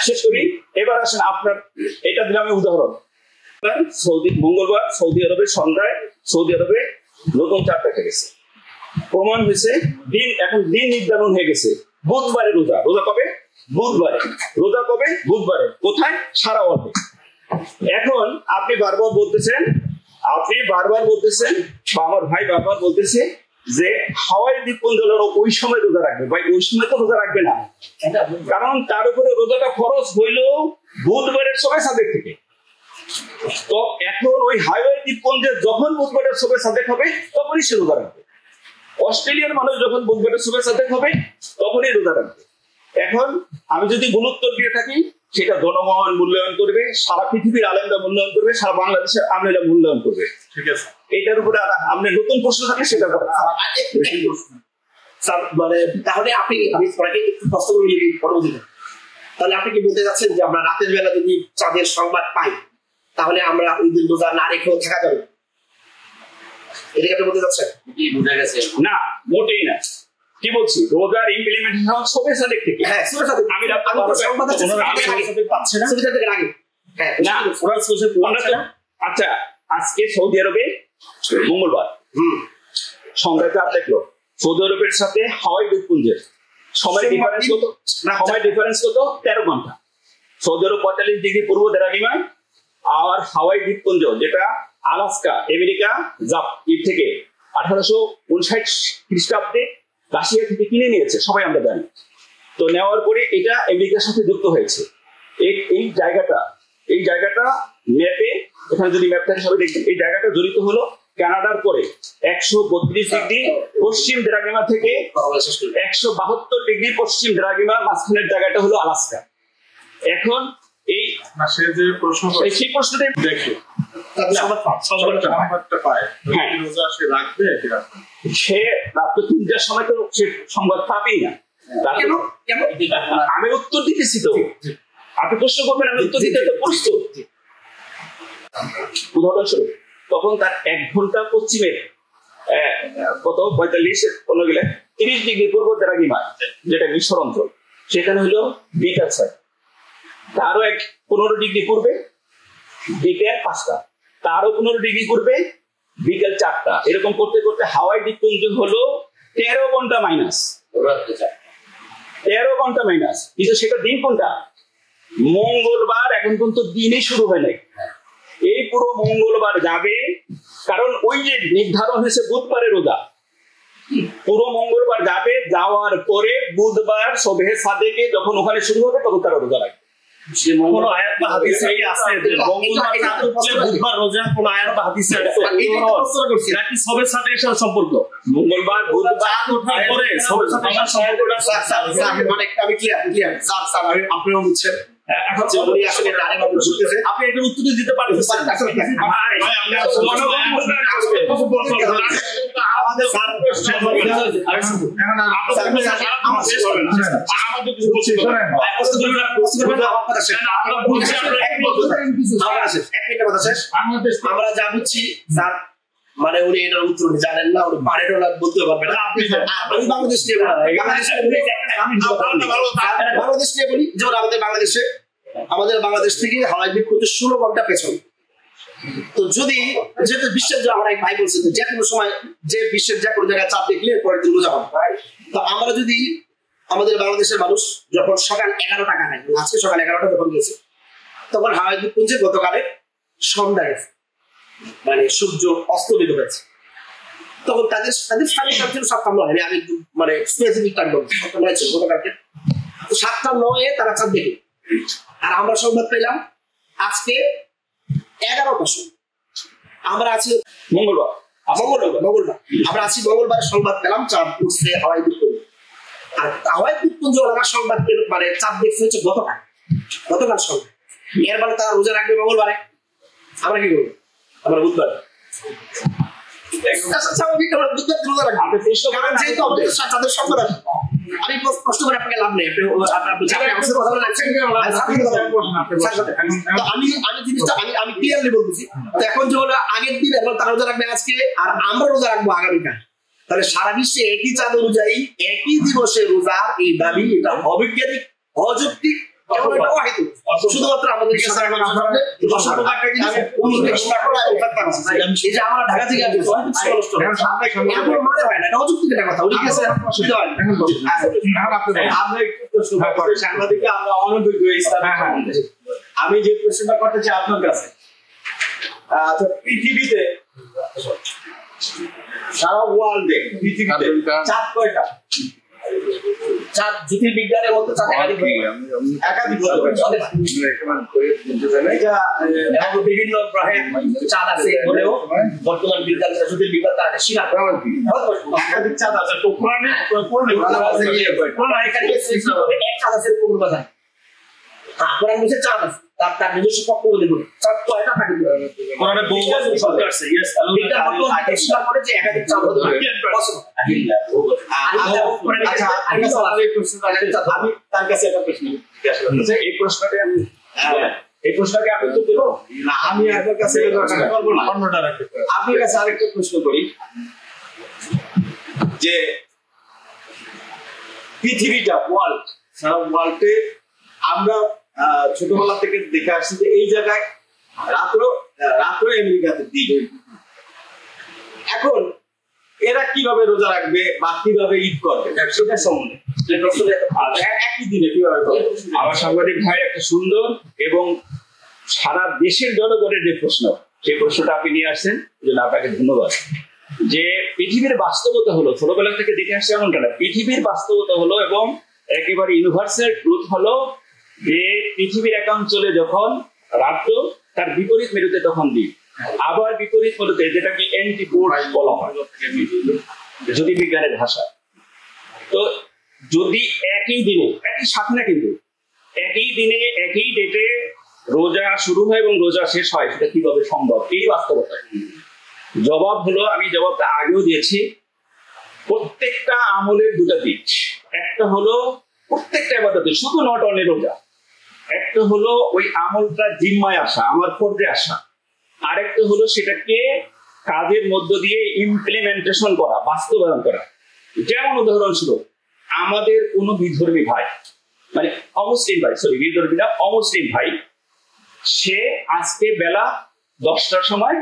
শেষ করি, এবার আসেন আপনার, এটা দিলাম আমি উদাহরণ। মঙ্গলবার সৌদি আরবের সন্ধ্যায় সৌদি আরবে নতুন চাপ দেখা গেছে, প্রমাণ হয়েছে দিন, এখন দিন নির্ধারণ হয়ে গেছে বুধবারে রোজা। রোজা কবে? বুধবারে। রোজা কবে? বুধবারে। কোথায়? সারা ওয়ার্ল্ডে। এখন আপনি বারবার বলতেছেন বা আমার ভাই বারবার বলতেছে যে হাওয়াই দ্বীপপুঞ্জ ওই সময় রোজা রাখবে। ভাই ওই সময় তো রোজা রাখবে না, কারণ তার উপরে রোজাটা খরচ হইল বুধবারের সময় সাদেক থেকে। তো এখন ওই হাওয়াই দ্বীপপুঞ্জে যখন বুধবারের সময় সাদেক হবে তখনই সে রোজা রাখবে। অস্ট্রেলিয়ার মানুষ যখন বুধবারের সময় সাদেক হবে তখনই রোজা রাখবে। এখন আমি যদি গুরুত্ব দিয়ে থাকি, সেটা জনগণ মূল্যায়ন করবে, সারা পৃথিবীর আলেমরা মূল্যায়ন করবে, সারা বাংলাদেশের আলেমরা মূল্যায়ন করবে। ঠিক আছে, এটার উপরে আপনার নতুন প্রশ্ন থাকে সেটা করে স্যার। মানে তাহলে আপনি, আমি একটু প্রশ্ন করে তাহলে আপনি কি বলতে চাচ্ছেন যে আমরা রাতের বেলা যদি চাঁদের সংবাদ পাই, তাহলে আমরা ওই দিন রোজা না রেখেও থাকা যাবে? এটা কি আপনি বলতে চাচ্ছেন? না, মোটেই না। কি বলছি, রোজার ইমপ্লিমেন্টেশন সবে সাদেক থেকে। হ্যাঁ, সবে সাদেক। আমি সংবাদ পাচ্ছি না, সবে সাদেকের আগে। হ্যাঁ, না আচ্ছা, আজকে সৌদি আরবে মঙ্গলবার সন্ধ্যায় চাপ দেখলো, সৌদি আরবের সাথে হাওয়াই দ্বীপপুঞ্জের সময় ডিফারেন্স কত? 13 ঘন্টা। সৌদি আরব 45 ডিগ্রি পূর্ব দ্রাঘিমায়, আর হাওয়াই দ্বীপপুঞ্জ যেটা আলাস্কা, আমেরিকা থেকে 1859 খ্রিস্টাব্দে রাশিয়া থেকে কিনে নিয়েছে, সবাই আমরা জানি। তো নেওয়ার পরে এটা আমেরিকার সাথে যুক্ত হয়েছে। এই জায়গাটা ম্যাপে, এখানে যদি ম্যাপ থাকে সবাই দেখবেন, এই জায়গাটা জড়িত হলো কানাডার পরে 132 ডিগ্রি পশ্চিম দ্রাঘিমা থেকে 172 ডিগ্রি পশ্চিম দ্রাঘিমা, মাঝখানের জায়গাটা হলো আলাস্কা। এখন এই সেই প্রশ্নটাই দেখো, সে রাত্র 3টার সময় তো সে সংবাদ পাবেই না। আমি উত্তর দিতেছি তো, আপনি প্রশ্ন করবেন, আমি উত্তর দিতে তো প্রস্তুত। উদাহরণস্বরূপ তখন তার 1 ঘন্টা পশ্চিমের কত 45 গেলে 30 ডিগ্রি পূর্ব দ্রাঘিমা, যেটা মিশর অঞ্চল, সেখানে হলো বিকাল 6, তারও 15 ডিগ্রি পূর্বে বিকেল 5টা, তারও 15 ডিগ্রি পূর্বে বিকেল 4টা। এরকম করতে করতে হাওয়াই দ্বীপপুঞ্জ হলো 13 ঘন্টা মাইনাস, 13 ঘন্টা মাইনাস। কিন্তু সেটা দিন কোনটা? মঙ্গলবার। এখন পর্যন্ত দিনই শুরু হয় নাই। এই পুরো মঙ্গলবার যাবে, কারণ ওই যে নির্ধারণ হয়েছে বুধবারে রোজা, পুরো মঙ্গলবার যাবে, যাওয়ার পরে বুধবার সবে সাদেকে যখন ওখানে শুরু হবে তখন তারা রোজা রাখবে। কোন আয়াত বা হাদিসে কি আছে যে মঙ্গলবার রাতে বুধবার রোজা? কোন আয়াত বা হাদিসে আছে নাকি সবে সাথে সম্পর্ক? মঙ্গলবার বুধবার ওঠার পরে সবে সাথে সম্পর্কটা মানে আমি ক্লিয়ার স্যার আপনিও বুঝছেন। এখন যে উনি আসলে ডানে বামে ঝুঁকতেছে, আপনি একটা উত্তর দিতে পারতেছেন না। আমরা যা বুঝছি স্যার, মানে উনি এটার উত্তর জানেন না, উনি পারেটও না বলতে পারবেন না। আমি বাংলাদেশ নিয়ে বলি, যেমন আমাদের বাংলাদেশ থেকে হাওয়াই দ্বীপপুঞ্জ 16 ঘন্টা পেছন। তো যদি যেহেতু বিশ্বের যে আমার এক ভাই বলছে যে কোনো সময় যে বিশ্বের যে কোনো জায়গায় চাপ দেখলে পরের দিন রোজা হবে, তো আমরা যদি আমাদের বাংলাদেশের মানুষ যখন সকাল 11টা কাটায়, আজকে সকাল 11টা যখন গেছে, তখন হাওয়াই দ্বীপপুঞ্জে গতকালে সন্ধ্যা গেছে, মানে সূর্য অস্তমিত হয়েছে। তখন তাদের সাড়ে 7টা 9, আমি মানে স্পেসিফিক টাইম বলছি, 7টা 9 ছিল গতকালকে। তো 7টা 9 তারা চাঁদ দেখে, আর আমরা সংবাদ পেলাম আজকে 11টার সময়। আমরা আছি মঙ্গলবার, আমরা আছি মঙ্গলবার, সংবাদ পেলাম চাঁদ উঠছে হাওয়াই দ্বীপপুঞ্জ। আর হাওয়াই দ্বীপপুঞ্জ ওরা সংবাদ পেল, মানে চাঁদ দেখছে হচ্ছে গতকাল সন্ধ্যা। এর মানে তারা রোজা রাখবে মঙ্গলবারে, আমরা কি করবো? আমরা বুধবার আমি প্রশ্ন করে আপনাকে লাভ নেই। আমি ক্লিয়ারলি বলতেছি, এখন যে হলো আগের দিন এবং তারা রোজা রাখবে আজকে, আর আমরা রোজা রাখবো আগামীকাল, তাহলে সারা বিশ্বে একই চাঁদ অনুযায়ী একই দিবসে রোজার এই দাবি, এটা অবৈজ্ঞানিক, অযৌক্তিক, শুধুমাত্র আমাদের আমরা ঢাকা থেকে আমি যে প্রশ্নটা করতে চাই আপনার কাছে, পৃথিবীতে সারা ওয়ার্ল্ডে পৃথিবীতে চাঁদ কয়টা? চাঁদ জ্যোতির্বিজ্ঞানের মধ্যে চাঁদ একাধিক বিভিন্ন গ্রহের চাঁদ আছে বলেও বর্তমান বিজ্ঞান জ্যোতির্বিজ্ঞান তারা স্বীকার একাধিক চাঁদ আছে। তো কোরআনে এক চাঁদ আছে পূর্ববাজার, কোরআন বলছে চাঁদ আছে, তার নিজস্ব পক্ষ বলে বলে চাঁদ কয়টা থাকে কোরআনে বহু শব্দ আছে। ইয়েস, এটা বর্তমান স্বীকার করে যে একাধিক চাঁদ হতে পারে। আমি তার কাছে একটা প্রশ্ন জিজ্ঞাসা করতে চাই। এই প্রশ্নটাকে আমি উত্তর দেবো না, আমি আপনার কাছে অন্যটা রাখতে পারি। আপনার কাছে আরেকটা প্রশ্ন করি যে পৃথিবীটা ওয়ার্ল্ড, সারা ওয়ার্ল্ডে আমরা ছোটবেলা থেকে দেখে আসছি যে এই জায়গায় রাত্র আমেরিকাতে দিন। এখন এরা কিভাবে রোজা রাখবে বা কিভাবে ঈদ করবে সেটা সম্বন্ধে একই দিনে কিভাবে করবে? আমার সাংবাদিক ভাই একটা সুন্দর এবং সারা দেশের জনগণের যে প্রশ্ন, সেই প্রশ্নটা আপনি নিয়ে আসছেন, জন্য আপনাকে ধন্যবাদ। যে পৃথিবীর বাস্তবতা হলো, ছোটবেলা থেকে দেখে আসছে এমনটা না, পৃথিবীর বাস্তবতা হলো এবং একেবারে ইউনিভার্সাল ট্রুথ হলো যে পৃথিবীর এক অঞ্চলে যখন রাত্র, তার বিপরীত মেরুতে তখন দিন, আবার বিপরীত মেরুতে, যেটাকে অ্যান্টিপোড বলা হয় জ্যোতির্বিজ্ঞানের ভাষা। তো যদি একই দিনে, একই সাথে না, কিন্তু একই দিনে একই ডেটে রোজা শুরু হয় এবং রোজা শেষ হয়, সেটা কিভাবে সম্ভব? এই বাস্তবতা জবাব হলো, আমি জবাবটা আগেও দিয়েছি, প্রত্যেকটা আমলের দুটা দিক। একটা হলো প্রত্যেকটা ইবাদতে, শুধু নট অনলি রোজা, একটা হলো ওই আমলটা জিম্মায় আসা, আমার ফরজে আসা, আরেকটা হলো সেটাকে কাজের মধ্য দিয়ে ইমপ্লিমেন্টেশন করা, বাস্তবায়ন করা। যেমন উদাহরণস্বরূপ আমাদের কোন বিধর্মী ভাই, মানে অমুসলিম ভাই, সরি বিধর্মী না, অমুসলিম ভাই, সে আজকে বেলা 10টার সময়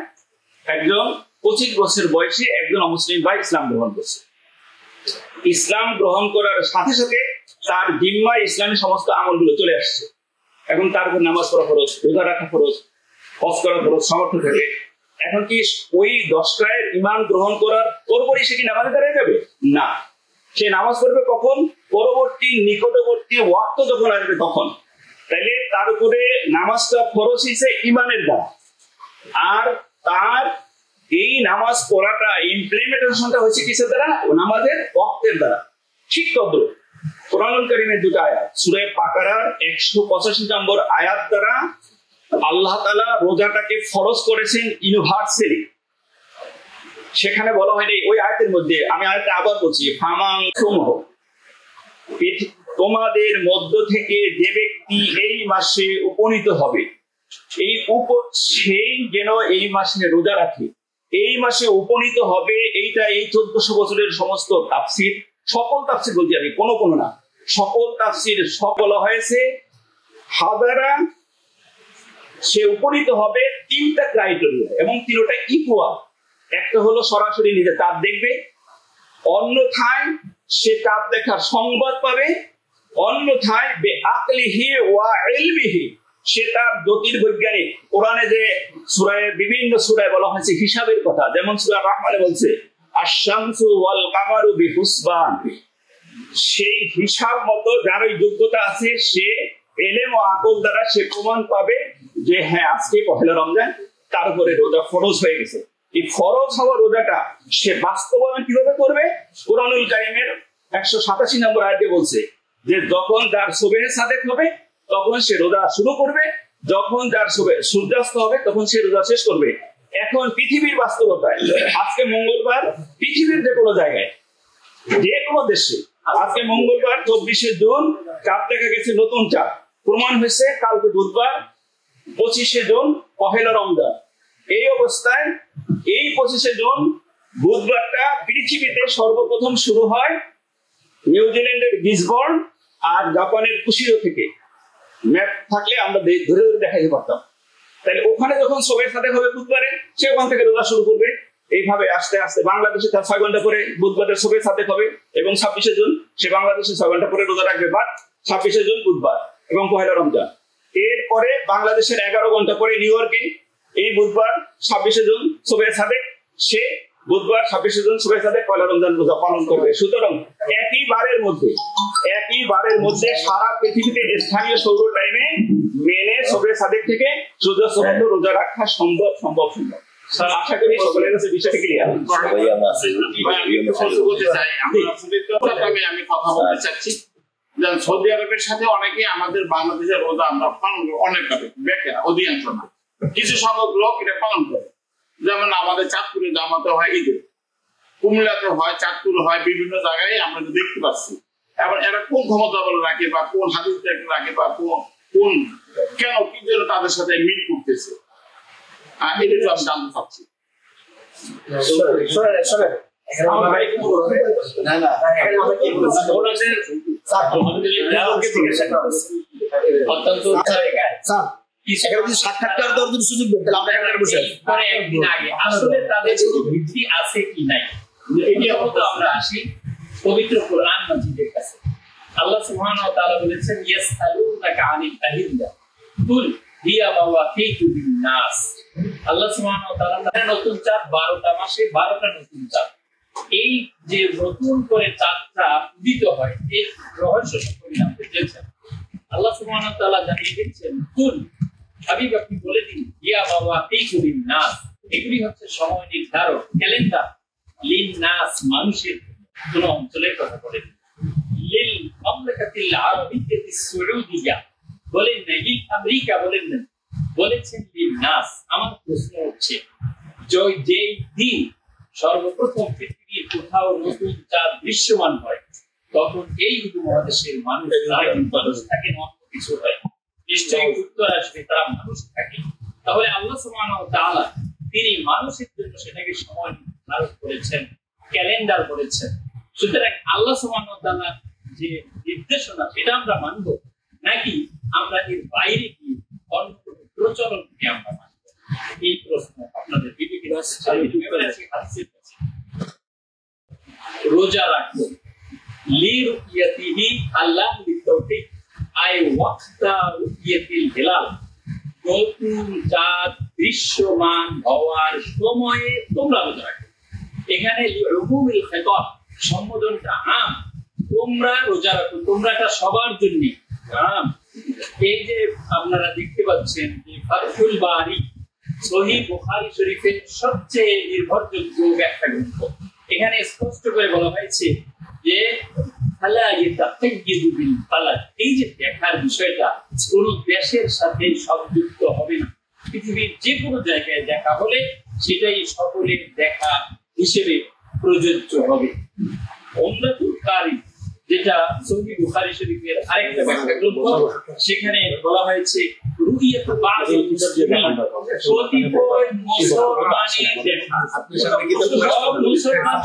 একজন 25 বছর বয়সী একজন অমুসলিম ভাই ইসলাম গ্রহণ করছে। ইসলাম গ্রহণ করার সাথে সাথে তার জিম্মায় ইসলামের সমস্ত আমলগুলো চলে আসছে। এখন তার উপর নামাজ পড়া খরচ, রোজা রাখা খরচ, হজ করা খরচ, সামর্থ্য থাকে। এখন কি ওই 10টায় ইমান গ্রহণ করার পরপরই সে কি নামাজে দাঁড়িয়ে যাবে? না, সে নামাজ পড়বে কখন? পরবর্তী নিকটবর্তী ওয়াক্ত যখন আসবে তখন। তাইলে তার উপরে নামাজটা ফরজ হিসেবে ইমানের দ্বারা, আর তার এই নামাজ পড়াটা ইমপ্লিমেন্টেশনটা হচ্ছে কিসের দ্বারা? নামাজের ওয়াক্তের দ্বারা। ঠিক তদ্রুপ কোরআনুল কারীমের দুটো আয়াত, সূরা বাকারার 185 নম্বর আয়াত দ্বারা আল্লাহ তাআলা রোজাটাকে ফরজ করেছেন ইউনিভার্সালি। সেখানে বলা হয়নি ওই আয়াতের মধ্যে, আমি আয়াতটা আবার বলছি, তোমাদের মধ্য থেকে যে ব্যক্তি এই মাসে উপনীত হবে, সেই যেন এই মাসে রোজা রাখে। এই মাসে উপনীত হবে, এইটা এই 1400 বছরের সমস্ত তাফসীর, সকল তাফসীর বলছি আমি, কোনো না, সকল তাফসীর সব বলা হয়েছে হাদারা, সে উপনীত হবে 3টা ক্রাইটেরিয়া এবং 3টা ইকুয়াল। একটা হলো সরাসরি নিজে চাঁদ দেখবে, অন্যথায় সে চাঁদ দেখার সংবাদ পাবে, অন্যথায় বেআকলিহি ওয়া ইলমিহি, সে তার জ্যোতির্বৈজ্ঞানিক, কোরআনে যে সূরায় বিভিন্ন সূরায় বলা হয়েছে হিসাবের কথা, যেমন সূরা রহমানে বলছে আশ-শামসু ওয়াল কামারু বিহুসবান, সেই হিসাব মতো যার ওই যোগ্যতা আছে সে ইলম ও আকল দ্বারা সে প্রমাণ পাবে যে হ্যাঁ আজকে পহেলা রমজান, তার উপরে রোজা ফরজ হয়ে গেছে। এই ফরজ হওয়া রোজাটা সে বাস্তবায়ন কিভাবে করবে? কোরআনুল কারীমের 187 নম্বর আয়াতে বলছে যে যখন যার সুবহে সাদেক হবে তখন সে রোজা শুরু করবে, যখন যার সূর্যাস্ত হবে তখন সে রোজা শেষ করবে। এখন পৃথিবীর বাস্তবতায় আজকে মঙ্গলবার, পৃথিবীর যে কোনো জায়গায় যে কোনো দেশে আজকে মঙ্গলবার 24শে জুন চাঁদ দেখা গেছে, নতুন চাঁদ প্রমাণ হয়েছে। কালকে বুধবার 25শে জুন পহেলা রমজান। এই অবস্থায় এই 25শে জুন বুধবারটা পৃথিবীতে সর্বপ্রথম শুরু হয় নিউজিল্যান্ডের গিসবর্ন আর জাপানের কুশিরো থেকে। ম্যাপ থাকলে আমরা ধরে ধরে দেখাইতে পারতাম। তাহলে ওখানে যখন সবের সাথে হবে বুধবারে, সে ওখান থেকে রোজা শুরু করবে। এইভাবে আস্তে আস্তে বাংলাদেশে তার 6 ঘন্টা করে বুধবারের সবের সাথে হবে এবং 26শে জুন সে বাংলাদেশে 6 ঘন্টা করে রোজা রাখবে, বাট 26শে জুন বুধবার এবং পহেলা রমজান। এরপরে বাংলাদেশের 11 ঘন্টা পরে নিউ ইয়র্কে এই বুধবার 26শে জুন সবের সাথে সে বুধবার 26শে জুন সবের সাথে পহেলা রমজান রোজা পালন করবে। সুতরাং একই বারের মধ্যে সারা পৃথিবীতে স্থানীয় সৌর টাইমে মেনে সবের সাদেক থেকে সূর্যাস্ত পর্যন্ত রোজা রাখা সম্ভব। আশা করি সকলের কাছে বিষয়টা ক্লিয়ার। আমি কথা বলতে চাচ্ছি, যেমন সৌদি আরবের সাথে অনেকে আমাদের বাংলাদেশের রোজা আমরা পালন করি, অনেকভাবে বেকার অধিকাংশ না, কিছু সংখ্যক লোক এটা পালন করে। যেমন আমাদের চাঁদপুরে জামাতে হয় ঈদে, কুমিল্লাতে হয়, চাঁদপুরে হয়, বিভিন্ন জায়গায় আমরা দেখতে পাচ্ছি। এখন এরা কোন ক্ষমতা বলে রাখে বা কোন হাদিস রাখে বা কোন কেন কি জন্য তাদের সাথে মিল করতেছে, এটা তো আমি জানতে চাচ্ছি। সাক্ষাৎকার দেওয়ার জন্য সুযোগ দেন, আমরা এখানে বসে একদিন আগে আসলে তাদের ভিত্তি আছে কি নাই, এটা হতো আমরা আসি পবিত্র কোরআন মাজিদের কাছে। আল্লাহ সুবহানাহু ওয়া তাআলা বলেছেন ইয়াসআলুনাকা আনিল আহিল্লা কুল হিয়া মাওয়াকিতু লিন-নাস। আল্লাহ সুবহানাহু ওয়া তাআলা নতুন চাঁদ 12টা মাসে 12টা নতুন চাঁদ, এই যে নতুন করে চাঁদটা উদিত হয় এই রহস্য সম্পর্কে আপনি জানছেন। আল্লাহ সুবহানাহু ওয়া তাআলা জানিয়ে দিচ্ছেন কুল হাবিব আপনি বলে দিন হিয়া মাওয়াকিতু লিন-নাস, এগুলি হচ্ছে সময় নির্ধারক ক্যালেন্ডার, লিন-নাস মানুষের কোন অঞ্চলের কথা বলেন, লিল মামলাকাতিল আরাবিয়্যাতিস সউদিয়্যা বলেন না, লিল আমেরিকা বলেন না, বলেছেন লিন-নাস। আমার প্রশ্ন হচ্ছে যে দিন সর্বপ্রথম পৃথিবীর কোথাও নতুন চাঁদ দৃশ্যমান হয় তখন এই উপমহাদেশের মানুষ থাকে না, অন্য কিছু হয়, নিশ্চয়ই উত্তর আসবে তারা মানুষ থাকে। তাহলে আল্লাহ সুবহানাহু ওয়া তাআলা তিনি মানুষের জন্য সেটাকে সময় নির্ধারণ করেছেন, ক্যালেন্ডার করেছেন। সুতরাং আল্লাহ সুবহানাহু ওয়া তাআলা যে নির্দেশনা সেটা আমরা মানব, নাকি আমরা এর বাইরে কি অন্য প্রচলনকে আমরা মানব? এই প্রশ্ন আপনাদের বিবেকে রোজা রাখবো লিরুকিয়াতিহি আল্লাহ লিতাওফিক আই ওয়াক্তা রুকিয়াতিল হিলাল, নতুন চাঁদ দৃশ্যমান হওয়ার সময়ে তোমরা রোজা রাখো। এখানে লিউমুমিল খিতাব, সম্বোধনটা আম, তোমরা রোজা রাখো, তোমরাটা সবার জন্য আম। এই যে আপনারা দেখতে পাচ্ছেন যে ফাতহুল বারি সহিহ বুখারী শরীফের সবচেয়ে নির্ভরযোগ্য ব্যাখ্যা গ্রন্থ, এখানে স্পষ্ট করে বলা হয়েছে যে ফালা ইয়াতাকাইয়্যিদু বিল বালাদ, এই যে দেখার বিষয়টা কোন দেশের সাথে সংযুক্ত হবে না। পৃথিবীর যে কোনো জায়গায় দেখা হলে সেটাই সকলের দেখা হিসেবে প্রযোজ্য হবে। উমরাতুল কারি, যেটা সহিহ বুখারী শরীফের আরেকটা ব্যাখ্যা গ্রন্থ, সেখানে বলা হয়েছে রুইয়াতু বাযিল মুসলিমিন, কতিপয় মুসলমানের দেখা। সব মুসলমান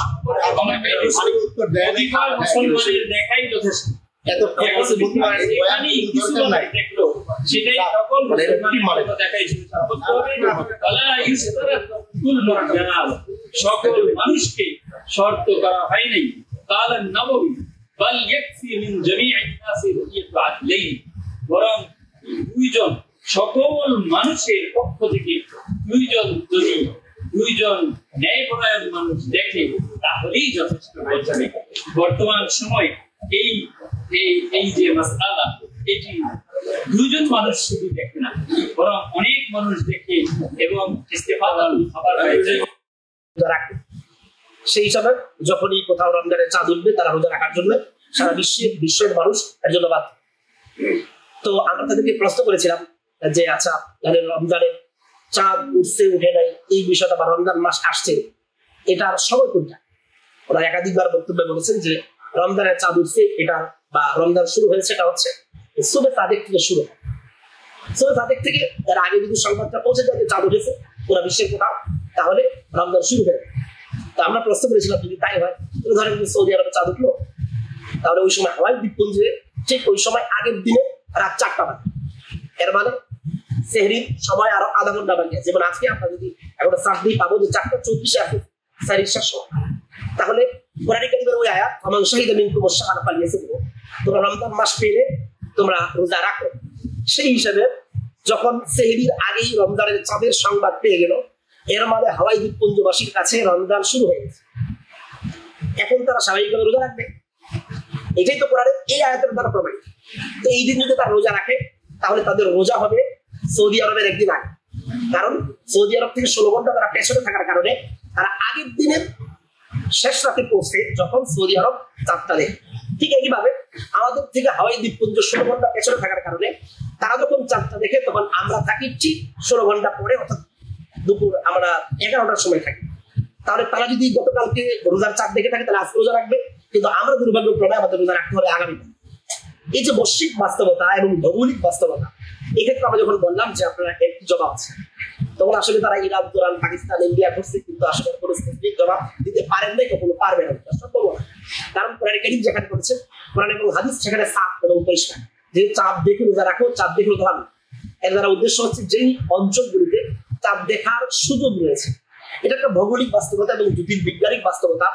সম্পর্কে বলা হয়েছে কতিপয় মুসলমানের দেখাই যথেষ্ট। সেটাই সকল দেখাই সকল মানুষকে শর্ত করা হয় নাই। قال النووي بل يكفي من جميع الناس رؤية عدلين, বরং দুইজন সকল মানুষের পক্ষ থেকে দুইজন যদি দুইজন ন্যায়পরায়ণ মানুষ দেখে তাহলেই যথেষ্ট হয়ে যাবে। বর্তমান সময় এই এই যে মাসআলা, এটি দুইজন মানুষ শুধু দেখে না, বরং অনেক মানুষ দেখে এবং ইস্তেফাদার খাবার হয়ে যায়। সেই হিসাবে যখনই কোথাও রমজানের চাঁদ উঠবে তারা রোজা রাখার জন্য সারা বিশ্বের মানুষ এর জন্য বাধ্য। তো আমরা তাদেরকে প্রশ্ন করেছিলাম যে আচ্ছা, রমজানের চাঁদ উঠছে উঠে নাই এই বিষয়টা, বা রমজান মাস আসছে এটার সময় কোনটা? ওরা একাধিকবার বক্তব্যে বলেছেন যে রমজানের চাঁদ উঠছে এটা, বা রমজান শুরু হয়েছে এটা হচ্ছে সুবে সাদেক থেকে শুরু হয়। সুবে সাদেক থেকে এর আগে যদি সংবাদটা পৌঁছে যায় যে চাঁদ উঠেছে পুরো বিশ্বের কোথাও, তাহলে রমজান শুরু হয়ে যায়। তো আমরা প্রশ্ন করেছিলাম যদি তাই হয়, ধরেন সৌদি আরবে চাঁদ উঠলো, তাহলে ওই সময় হাওয়াই দ্বীপপুঞ্জে ঠিক ওই সময় আগের দিনে রাত 4টা বাজে, এর মানে সেহরির সময় আরো আধা ঘন্টা বাকি আছে। যেমন আজকে আমরা যদি এখন চাঁদ দিয়ে পাবো যে 4:34 আছে সেহরির শেষ সময়, তাহলে কোরআনে কারীমের ওই আয়াত ফামান শাহিদা মিনকুম আশ-শাহরা ফালইয়াসুমহু, তোমরা রমজান মাস পেলে তোমরা রোজা রাখো, সেই হিসাবে যখন সেহরির আগেই রমজানের চাঁদের সংবাদ পেয়ে গেল, এর মানে হাওয়াই দ্বীপপুঞ্জবাসীর কাছে রমজান শুরু হয়ে গেছে, এখন তারা স্বাভাবিকভাবে রোজা রাখবে। এটাই তো কোরআনের এই আয়াতের দ্বারা প্রমাণিত। তো এই দিন যদি তারা রোজা রাখে তাহলে তাদের রোজা হবে সৌদি আরবের একদিন আগে, কারণ সৌদি আরব থেকে 16 ঘন্টা তারা পেছনে থাকার কারণে তারা আগের দিনের শেষ রাতে পৌঁছে যখন সৌদি আরব চাঁদটা দেখে, ঠিক একইভাবে আমাদের থেকে হাওয়াই দ্বীপপুঞ্জ 16 ঘন্টা পেছনে থাকার কারণে তারা যখন চাঁদটা দেখে তখন আমরা থাকি ঠিক 16 ঘন্টা পরে, অর্থাৎ দুপুর আমরা 11টার সময় থাকি। তাহলে তারা যদি গতকালকে রোজার চাঁদ দেখে থাকে তাহলে আজকে রোজা রাখবে, কিন্তু আমরা দুর্ভাগ্যক্রমে আমাদের রোজা রাখতে হবে আগামীকাল। এই যে বৈশ্বিক বাস্তবতা এবং ভৌগোলিক বাস্তবতা, এক্ষেত্রে আমরা যখন বললাম যে আপনারা একটি জবাব আছে, তখন আসলে তারা ইরান, তুরান, পাকিস্তান, ইন্ডিয়া করছে, কিন্তু আসলে কোনো স্পেসিফিক জবাব দিতে পারেন নাই, কখনো পারবে না, সম্ভব না। কারণ কোরআনে কারীম যেখানে করেছে, কোরআন এবং হাদিস সেখানে সাফ এবং পরিষ্কার যে চাঁদ দেখে রোজা রাখো, চাঁদ দেখে রোজা রাখো। এর দ্বারা উদ্দেশ্য হচ্ছে যেই অঞ্চলগুলিতে চাঁদ দেখার সুযোগ রয়েছে, এটা একটা ভৌগোলিক বাস্তবতা এবং জ্যোতির্বিজ্ঞানিক বাস্তবতা,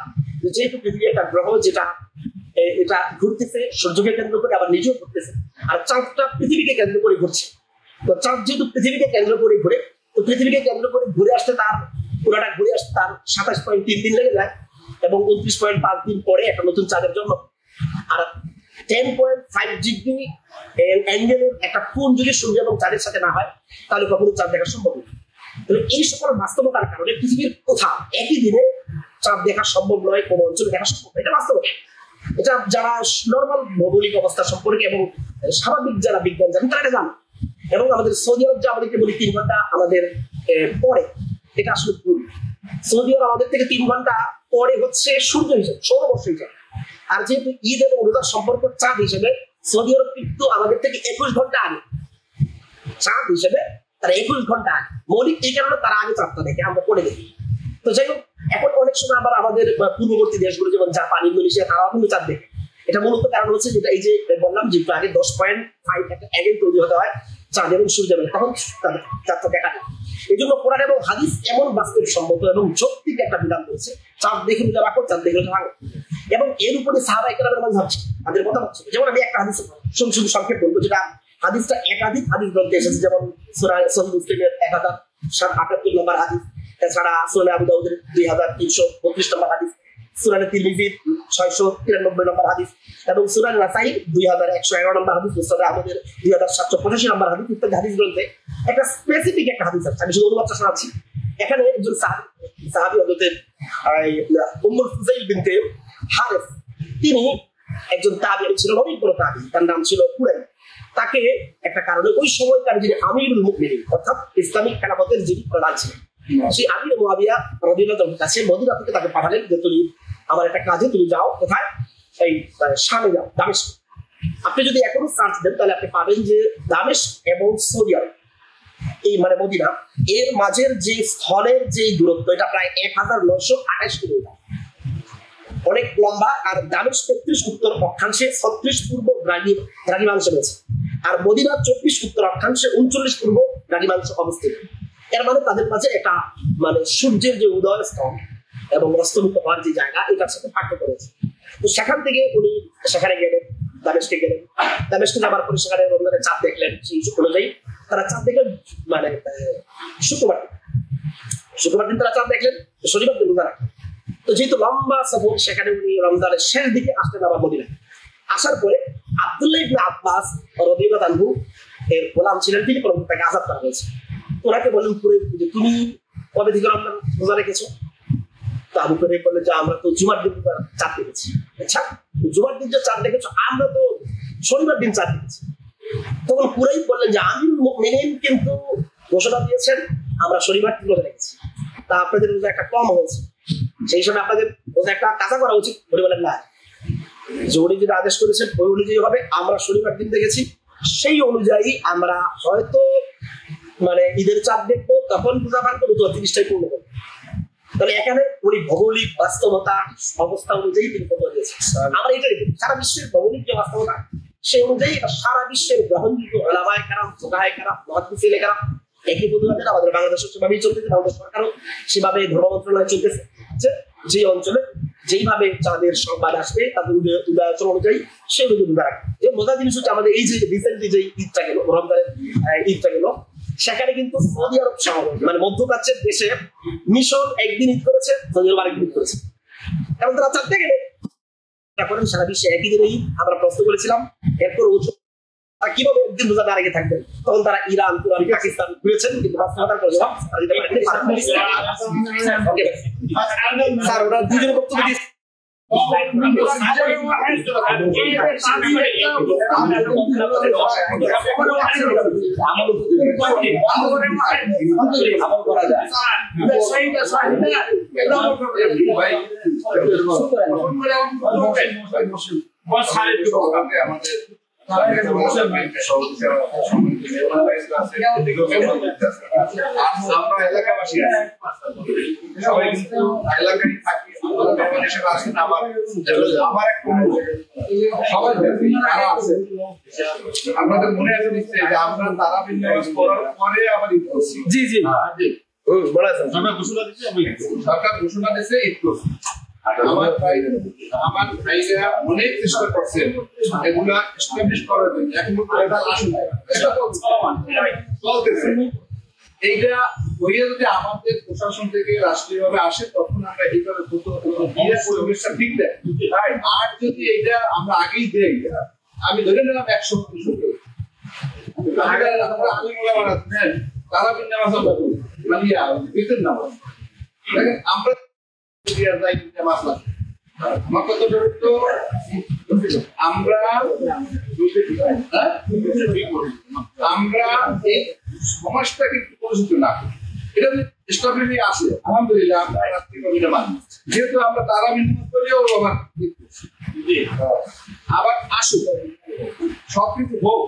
যেহেতু পৃথিবী একটা গ্রহ যেটা এটা ঘুরতেছে সূর্যকে কেন্দ্র করে, আবার নিজেও ঘুরতেছে, আর চাঁদটা পৃথিবীকে কেন্দ্র করে ঘুরছে। তো চাঁদ যেহেতু পৃথিবীকে কেন্দ্র করে ঘুরে, তো পৃথিবীকে কেন্দ্র করে ঘুরে আসতে তার পুরোটা ঘুরে আসতে তার 27.3 দিন লেগে যায়, এবং 29.5 দিন পরে একটা নতুন চাঁদের জন্ম। আর 10.5 ডিগ্রি অ্যাঙ্গেলের একটা কোণ যদি সূর্য এবং চাঁদের সাথে না হয় তাহলে কখনো চাঁদ দেখা সম্ভব নয়। তাহলে এই সকল বাস্তবতার কারণে পৃথিবীর কোথাও একই দিনে চাঁদ দেখা সম্ভব নয়, কোনো অঞ্চলে দেখা সম্ভব নয়, এটা বাস্তবতা। এটা যারা নর্মাল ভৌগোলিক অবস্থা সম্পর্কে এবং স্বাভাবিক যারা বিজ্ঞান জানেন তারা এটা জানে। এবং আমাদের সৌদি আরব যে আমাদেরকে বলি 3 ঘন্টা আমাদের পরে, এটা আসলে ভুল। সৌদি আরব আমাদের থেকে 3 ঘন্টা পরে হচ্ছে সূর্য হিসেবে, সৌরবর্ষ হিসেবে। আর যেহেতু ঈদ এবং রোজার সম্পর্ক চাঁদ হিসেবে, সৌদি আরব কিন্তু আমাদের থেকে 21 ঘন্টা আগে, চাঁদ হিসেবে তারা 21 ঘন্টা আগে। মৌলিক এই কারণে তারা আগে চাঁদটা দেখে, আমরা পরে দেখি। তো যাই হোক, এখন অনেক সময় আবার আমাদের পূর্ববর্তী দেশগুলো যেমন জাপান, ইন্দোনেশিয়া, তারা কিন্তু চাঁদ দেখে। এটা মূলত কারণ হচ্ছে যেটা এই যে বললাম যে আগে 10.5 একটা অ্যাঙ্গেল তৈরি হতে হয় চাঁদ এবং সূর্য মিলে, তখন চাঁদটা দেখা যায়। এই জন্য কোরআন এবং হাদিস এমন বাস্তবসম্মত এবং যৌক্তিক একটা বিধান করেছে, চাঁদ দেখে রোজা রাখো, চাঁদ দেখে রোজা ভাঙো। এবং এর উপরে সাহাবায়ে কেরামের মাঝহাব ছিল, তাদের মতামত ছিল। যেমন আমি একটা হাদিস শুধু সংক্ষেপ বলবো, যেটা হাদিসটা একাধিক হাদিস গ্রন্থে এসেছে, যেমন সূরা সহিহ মুসলিমের 1078 নম্বর হাদিস, এছাড়া সুনানে আবু দাউদের 2332 নম্বর হাদিস, সুনানে তিরমিজির 693 নম্বর হাদিস, এবং সুনানে নাসাই 2111 নম্বর হাদিস, মুসনাদে আহমদের 2785 নম্বর হাদিস, ইত্যাদি হাদিস গ্রন্থে একটা স্পেসিফিক একটা হাদিস আছে। আমি শুধু অনুবাদটা শোনাচ্ছি। এখানে একজন সাহাবী হযরত উম্মুল ফুযাইল বিনতে হারিস, তিনি একজন তাবিঈ ছিল, নবীন বড় তাবিঈ, তার নাম ছিল কুরাইব। তাকে একটা কারণে ওই সময়কার যিনি আমিরুল মুমিনিন অর্থাৎ ইসলামিক খেলাফতের যিনি প্রধান ছিলেন, সেই আমির মুআবিয়া রাদিয়াল্লাহু আনহুর কাছে মদিনা থেকে তাকে পাঠালেন যে তুমি আমার একটা কাজে তুমি যাও, কোথায়? এই শামে যাও, দামেস্ক। আপনি যদি এখনো সার্চ দেন তাহলে আপনি পাবেন যে দামেস্ক এবং সৌদি আরব, এই মানে মদিনা, এর মাঝের যে স্থলের যে দূরত্ব, এটা প্রায় 1928 কিলোমিটার, অনেক লম্বা। আর দামেস্ক 33 উত্তর অক্ষাংশে, 36 পূর্ব দ্রাঘিমাংশে রয়েছে, আর মদিনা 24 উত্তর অক্ষাংশে, 39 পূর্ব দ্রাঘিমাংশে অবস্থিত। এর মানে তাদের মাঝে একটা মানে সূর্যের যে উদয় স্থল এবং অস্তমিত হওয়ার যে জায়গা, এটার সাথে পার্থক্য রয়েছে। তো সেখান থেকে উনি সেখানে গেলেন, দামেস্কে গেলেন। দামেস্কে যাবার পরে সেখানে রমজানের চাঁদ দেখলেন, সেই অনুযায়ী তারা চাঁদ দেখলেন মানে শুক্রবার দিন তারা চাঁদ দেখলেন, শনিবার দিন রোজা রাখলেন। তো যেহেতু লম্বা সফর, সেখানে উনি রমজানের শেষ দিকে আসলেন আবার মদিনায়। আসার পরে আব্দুল্লাহ ইবনে আব্বাস রাদিয়াল্লাহু আনহু এর গোলাম ছিলেন, তিনি তাকে আযাদ করা হয়েছে। ওনাকে বললেন যে তুমি কবে থেকে রমজান রোজা রেখেছো? তো আবু কুরাইব বললেন যে আমরা তো জুমার দিন চাঁদ দেখেছি। আচ্ছা, জুমার দিন যে চাঁদ দেখেছো, আমরা তো শনিবার দিন চাঁদ দেখেছি। তখন কুরাইব বললেন যে আমিরুল মুমিনিন কিন্তু ঘোষণা দিয়েছেন আমরা শনিবার দিন রোজা রেখেছি, তা আপনাদের রোজা একটা কম হয়েছে, সেই সময় আপনাদের রোজা একটা কাজা করা উচিত। উনি বলেন না, উনি যেটা আদেশ করেছেন ওই অনুযায়ী হবে। আমরা শনিবার দিন দেখেছি, সেই অনুযায়ী আমরা হয়তো মানে ঈদের চাঁদ দেখবো, তখন রোজা ভাঙবো, 30টাই পূর্ণ করবো। তাহলে এখানে উনি ভৌগোলিক বাস্তবতা অবস্থা অনুযায়ী তিনি ফতোয়া দিয়েছেন। আমরা এটাই সারা বিশ্বের ভৌগোলিক যে বাস্তবতা, সেই অনুযায়ী সারা বিশ্বের গ্রহণযোগ্য উলামায়ে কেরাম, ফুকাহায়ে কেরাম, মুহাদ্দিসিনে কেরাম একই পদ্ধতিতে আমাদের বাংলাদেশে সেভাবেই চলতেছে। বাংলাদেশ সরকারও সেভাবে ধর্ম মন্ত্রণালয় চলতেছে, যে অঞ্চলে যেইভাবে চাঁদের সংবাদ আসবে তাদের উদয়াচল অনুযায়ী সেই অনুযায়ী রোজা রাখবে। যে মজার জিনিস হচ্ছে, আমাদের এই যে রিসেন্টলি যে ঈদটা গেল, রমজানের ঈদটা গেল, সেখানে কিন্তু সৌদি আরব সহ মানে মধ্যপ্রাচ্যের দেশে মিশর একদিন ঈদ করেছে, সৌদি আরব আরেকদিন ঈদ করেছে, এবং তারা চাঁদ দেখে করেন সারা বিশ্বে একই দিনে ঈদ। আমরা প্রশ্ন করেছিলাম এরপর কিভাবে একদিন রোজা না রেখে থাকবেন, তখন তারা ইরান, তুরস্ক, পাকিস্তান ঘুরেছেন, কিন্তু বাস্তবতার করে জবাব দিতে পারেননি। স্যার ওরা দুজনের বক্তব্য দিয়েছে। আমরা এলাকাবাসী সবাই কিন্তু এলাকায় থাকি, আমার একটা সবাই আছে। আপনাদের মনে আছে নিশ্চয়ই যে আমরা তারা বিন্যাস করার পরে আবার ঈদ করছি। জি জি সরকার ঘোষণা দিয়েছে ঈদ করছি। আমার ভাইরা অনেক চেষ্টা করছে এগুলা এস্টাবলিশ করার জন্য, এখন চলতেছে। এইটা হইয়া যদি আমাদের প্রশাসন থেকে রাষ্ট্রীয়ভাবে আসে, তখন আমরা এইভাবে পরিবেশটা ঠিক দেয়। আর যদি এইটা আমরা আগেই দেই, আমি ধরে নিলাম 100 তারা বিন্যাস বেতন না আমরা আমার কথা তো আমরা এই সমাজটাকে পরিচিত না করি, এটা স্ট্রবেরি আছে আলহামদুলিল্লাহ, আমরা রাষ্ট্রীয় মানি, যেহেতু আমরা তারা বিনিয়োগ করিও আবার আসুক, সবকিছু হোক,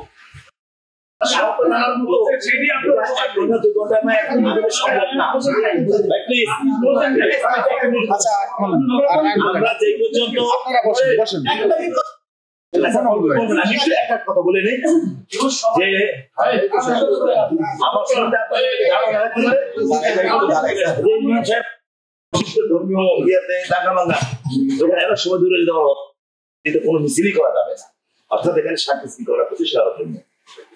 একটা কথা বলে নেই যে ধর্মীয় ইয়েতে টাকা ভাঙা যখন এরা সময় ধরে দিতে পারবো কিন্তু কোনো মিছিলই করা যাবে না, অর্থাৎ এখানে শান্তি শৃঙ্খলা প্রতিষ্ঠা করার জন্য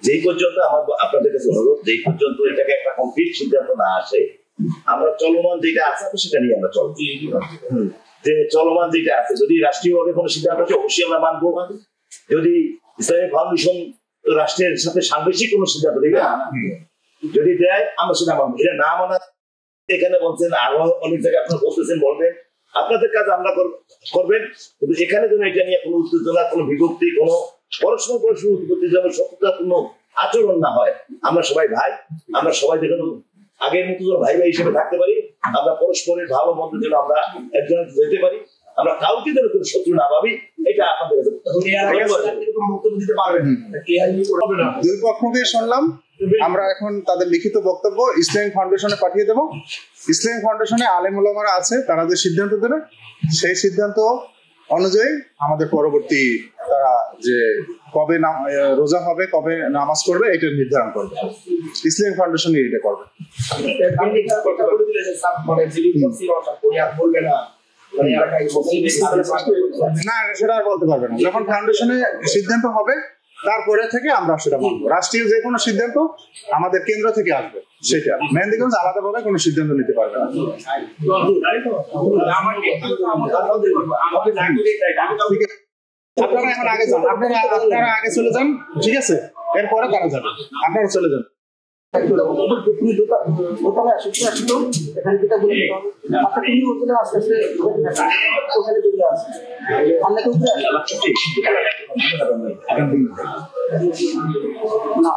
যেই পর্যন্ত আমার আপনাদের কাছে অনুরোধ, যেই পর্যন্ত এটাকে একটা কমপ্লিট সিদ্ধান্ত না আসে, আমরা চলমান যেটা আছে সেটা নিয়ে আমরা চলবো। যে চলমান যেটা আছে যদি রাষ্ট্রীয়ভাবে কোনো সিদ্ধান্ত আছে অবশ্যই আমরা মানবো, যদি ইসলামিক ফাউন্ডেশন রাষ্ট্রের সাথে সাংঘর্ষিক কোনো সিদ্ধান্ত দেবে যদি দেয় আমরা সেটা মানবো। এটা না মানা এখানে বলছেন, আরো অনেক জায়গায় আপনারা বলতেছেন, বলবেন, আপনাদের কাজ আমরা করবেন, কিন্তু এখানে যেন এটা নিয়ে কোনো উত্তেজনা, কোনো বিভক্তি, কোনো পরস্পর উৎপত্তি যেন শত্রুতাপূর্ণ আচরণ না হয়। আমরা সবাই ভাই, আমরা সবাই যেন আগের মতো যেন ভাই ভাই হিসেবে থাকতে পারি, আমরা পরস্পরের ভালো মন্দ যেন আমরা একজনের যেতে পারি, আমরা কাউকে যেন কোনো শত্রু না ভাবি, এটা আপনাদের কাছে বক্তব্য দিতে পারবেন। দুই পক্ষকে শুনলাম, আমরা এখন তাদের লিখিত বক্তব্য ইসলামিক ফাউন্ডেশনে পাঠিয়ে দেবো। ইসলামিক ফাউন্ডেশনে আলেম ওলামারা আছে, তারা যে সিদ্ধান্ত দেবে সেই সিদ্ধান্ত অনুযায়ী আমাদের পরবর্তী তারা যে কবে রোজা হবে, কবে নামাজ করবে, এটা নির্ধারণ করবে। ইসলামিক ফাউন্ডেশন এটা করবে না, সেটা আর বলতে পারবে না। যখন ফাউন্ডেশনে সিদ্ধান্ত হবে তারপরে থেকে আমরা সেটা মানবো। রাষ্ট্রীয় যে কোনো সিদ্ধান্ত আমাদের কেন্দ্র থেকে আসবে, সেটা মেহেন্দিগঞ্জ আলাদাভাবে কোনো সিদ্ধান্ত নিতে পারবে না। আপনারা এখন আগে যান, আপনারা আগে চলে যান, ঠিক আছে? এরপরে তারা যাবে, আপনারা চলে যান। না